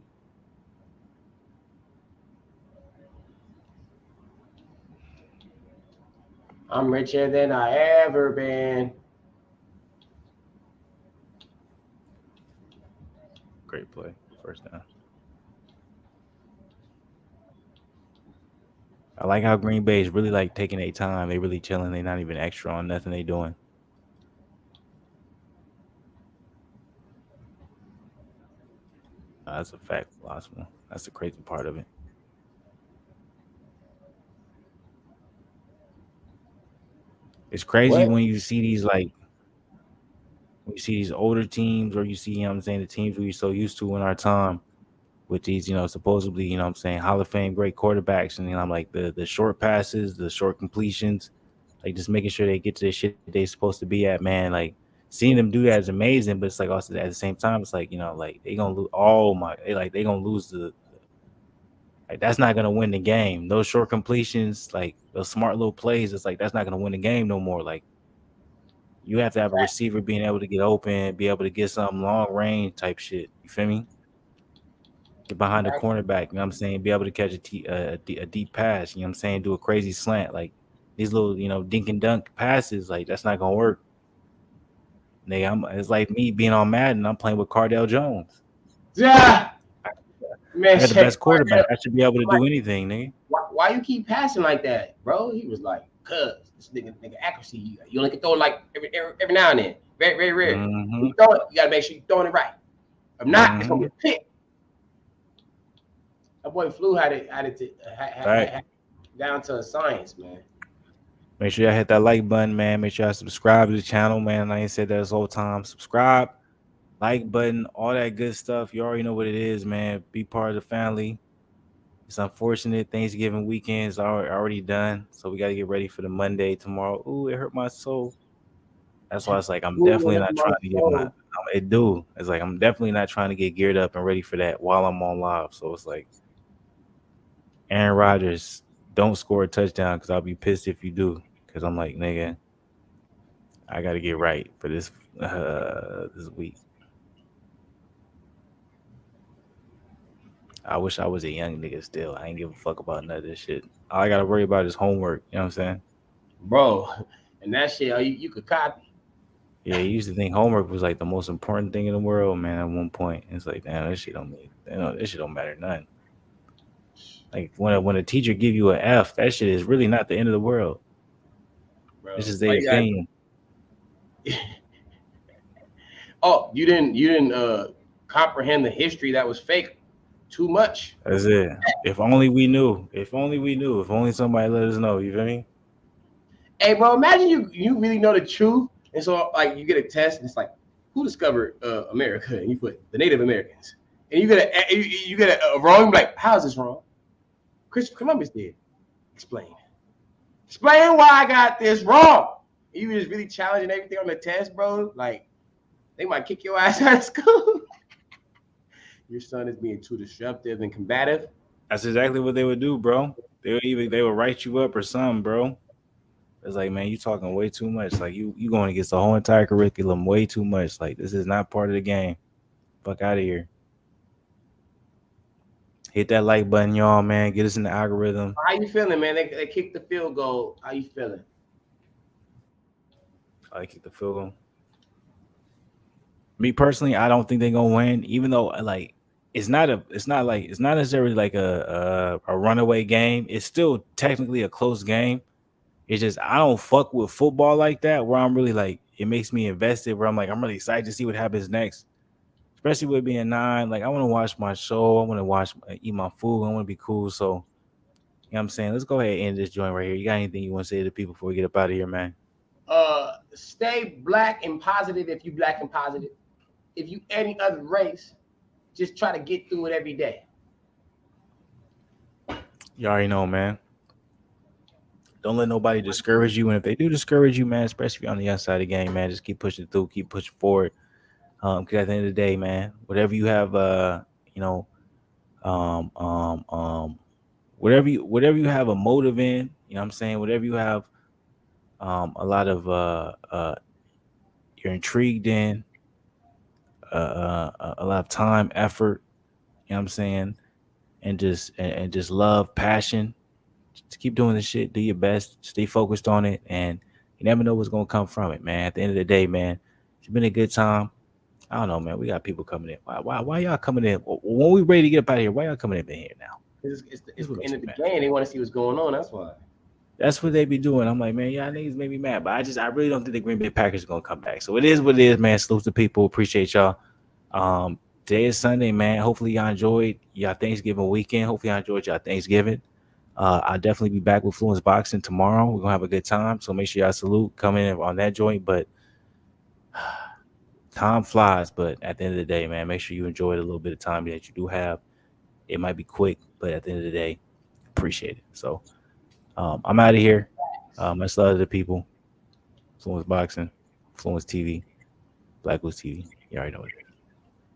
I'm richer than I ever been. great play. First down. I like how Green Bay is really like taking their time. They really chilling. They're not even extra on nothing they doing. That's a fact, philosopher. That's the crazy part of it. It's crazy What? when you see these like when you see these older teams, or you see, you know what I'm saying, the teams we were so used to in our time with these, supposedly, you know what I'm saying, Hall of Fame great quarterbacks, and I'm like the short passes, the short completions, like just making sure they get to the shit they supposed to be at, man. Like seeing them do that is amazing, but it's like also at the same time, it's like, like they gonna lose. Oh my, they gonna lose like that's not gonna win the game. Those short completions, like those smart little plays, it's like that's not gonna win the game no more. Like you have to have a receiver being able to get open, be able to get some long range type shit. You feel me? Get behind the cornerback. You know what I'm saying? Be able to catch a deep pass. You know what I'm saying? Do a crazy slant. Like these little, dink and dunk passes. Like that's not gonna work. It's like me being on Madden. I'm playing with Cardell Jones. Yeah, man. I got the best Shit, quarterback. I should be able to like, do anything, nigga. why you keep passing like that, bro? He was like, cuz this nigga accuracy. You only can throw it like every now and then. Very, very rare. When Mm-hmm. you throw it, you gotta make sure you're throwing it right. If not, it's gonna Mm-hmm. get picked. That boy Flu Right. had down to a science, man. Make sure y'all hit that like button, man. Make sure y'all subscribe to the channel, man. I ain't said that this whole time. Subscribe, like button, all that good stuff. You already know what it is, man. Be part of the family. It's unfortunate Thanksgiving weekends are already done, so we got to get ready for the Monday tomorrow. Ooh, it hurt my soul. That's why it's like I'm Ooh, definitely that's not my trying to get my. soul. It do. It's like I'm definitely not trying to get geared up and ready for that while I'm on live. So it's like Aaron Rodgers, don't score a touchdown because I'll be pissed if you do. Because I'm like, nigga, I got to get right for this week. I wish I was a young nigga still. I ain't give a fuck about none of this shit. All I gotta worry about is homework. You know what I'm saying? Bro. And that shit, you could copy. Yeah, you used to think homework was like the most important thing in the world, man. At one point, it's like, damn, this shit don't mean, this shit don't matter none. Like when a teacher give you an F, that shit is really not the end of the world. This Bro. is Why their you got opinion. oh, you didn't comprehend the history that was fake too much. That's it. If only we knew. If only we knew. If only somebody let us know. You feel me? Hey, bro, imagine you really know the truth, and so like you get a test, and it's like, who discovered America? And you put the Native Americans, and you get a wrong. You're like, how is this wrong? Christopher Columbus did. Explain. Explain why I got this wrong. You just really challenging everything on the test, bro. Like they might kick your ass out of school. Your son is being too disruptive and combative. That's exactly what they would do, bro. They would write you up or something, bro. It's like, man, you talking way too much. Like you going against the whole entire curriculum way too much. Like this is not part of the game. Fuck out of here. Hit that like button, y'all, man. Get us in the algorithm. How you feeling, man? They kicked the field goal. How you feeling? I like the field goal. Me personally, I don't think they're gonna win, even though like it's not necessarily like a runaway game. It's still technically a close game. It's just I don't fuck with football like that where I'm really like it makes me invested where I'm like I'm really excited to see what happens next. Especially with being 9. Like I want to watch my show, I want to watch eat my food, I want to be cool. So you know what I'm saying? Let's go ahead and end this joint right here. You got anything you want to say to the people before we get up out of here, man? Stay black and positive if you black and positive. If you any other race, just try to get through it every day. You already know, man. Don't let nobody discourage you. And if they do discourage you, man, especially if you're on the outside of the game, man, just keep pushing through, keep pushing forward. Because at the end of the day, man, whatever you have, you know, um, um, um, whatever you have a motive in, you know what I'm saying? Whatever you have a lot of you're intrigued in, a lot of time, effort, you know what I'm saying? And just love, passion. Just keep doing this shit. Do your best. Stay focused on it, and you never know what's gonna come from it, man. At the end of the day, man, it's been a good time. I don't know, man. We got people coming in. Why y'all coming in? When we ready to get up out of here, why y'all coming in here now? It's This is the what end I'm of the saying, man. game. They want to see what's going on. That's why. That's what they be doing. I'm like, man, y'all niggas made me mad, but I really don't think the Green Bay Packers are gonna come back. So it is what it is, man. Salute to people. Appreciate y'all. Um, Today is Sunday, man. Hopefully y'all enjoyed y'all Thanksgiving weekend. Hopefully y'all enjoyed y'all Thanksgiving. I'll definitely be back with Fluence Boxing tomorrow. We're gonna have a good time. So make sure y'all salute, come in on that joint. But time flies, but at the end of the day, man, make sure you enjoy the little bit of time that you do have. It might be quick, but at the end of the day, appreciate it. So I'm out of here. Much love to the people. Fluence Boxing, Fluence TV, Blackwoods TV. You already know what it is.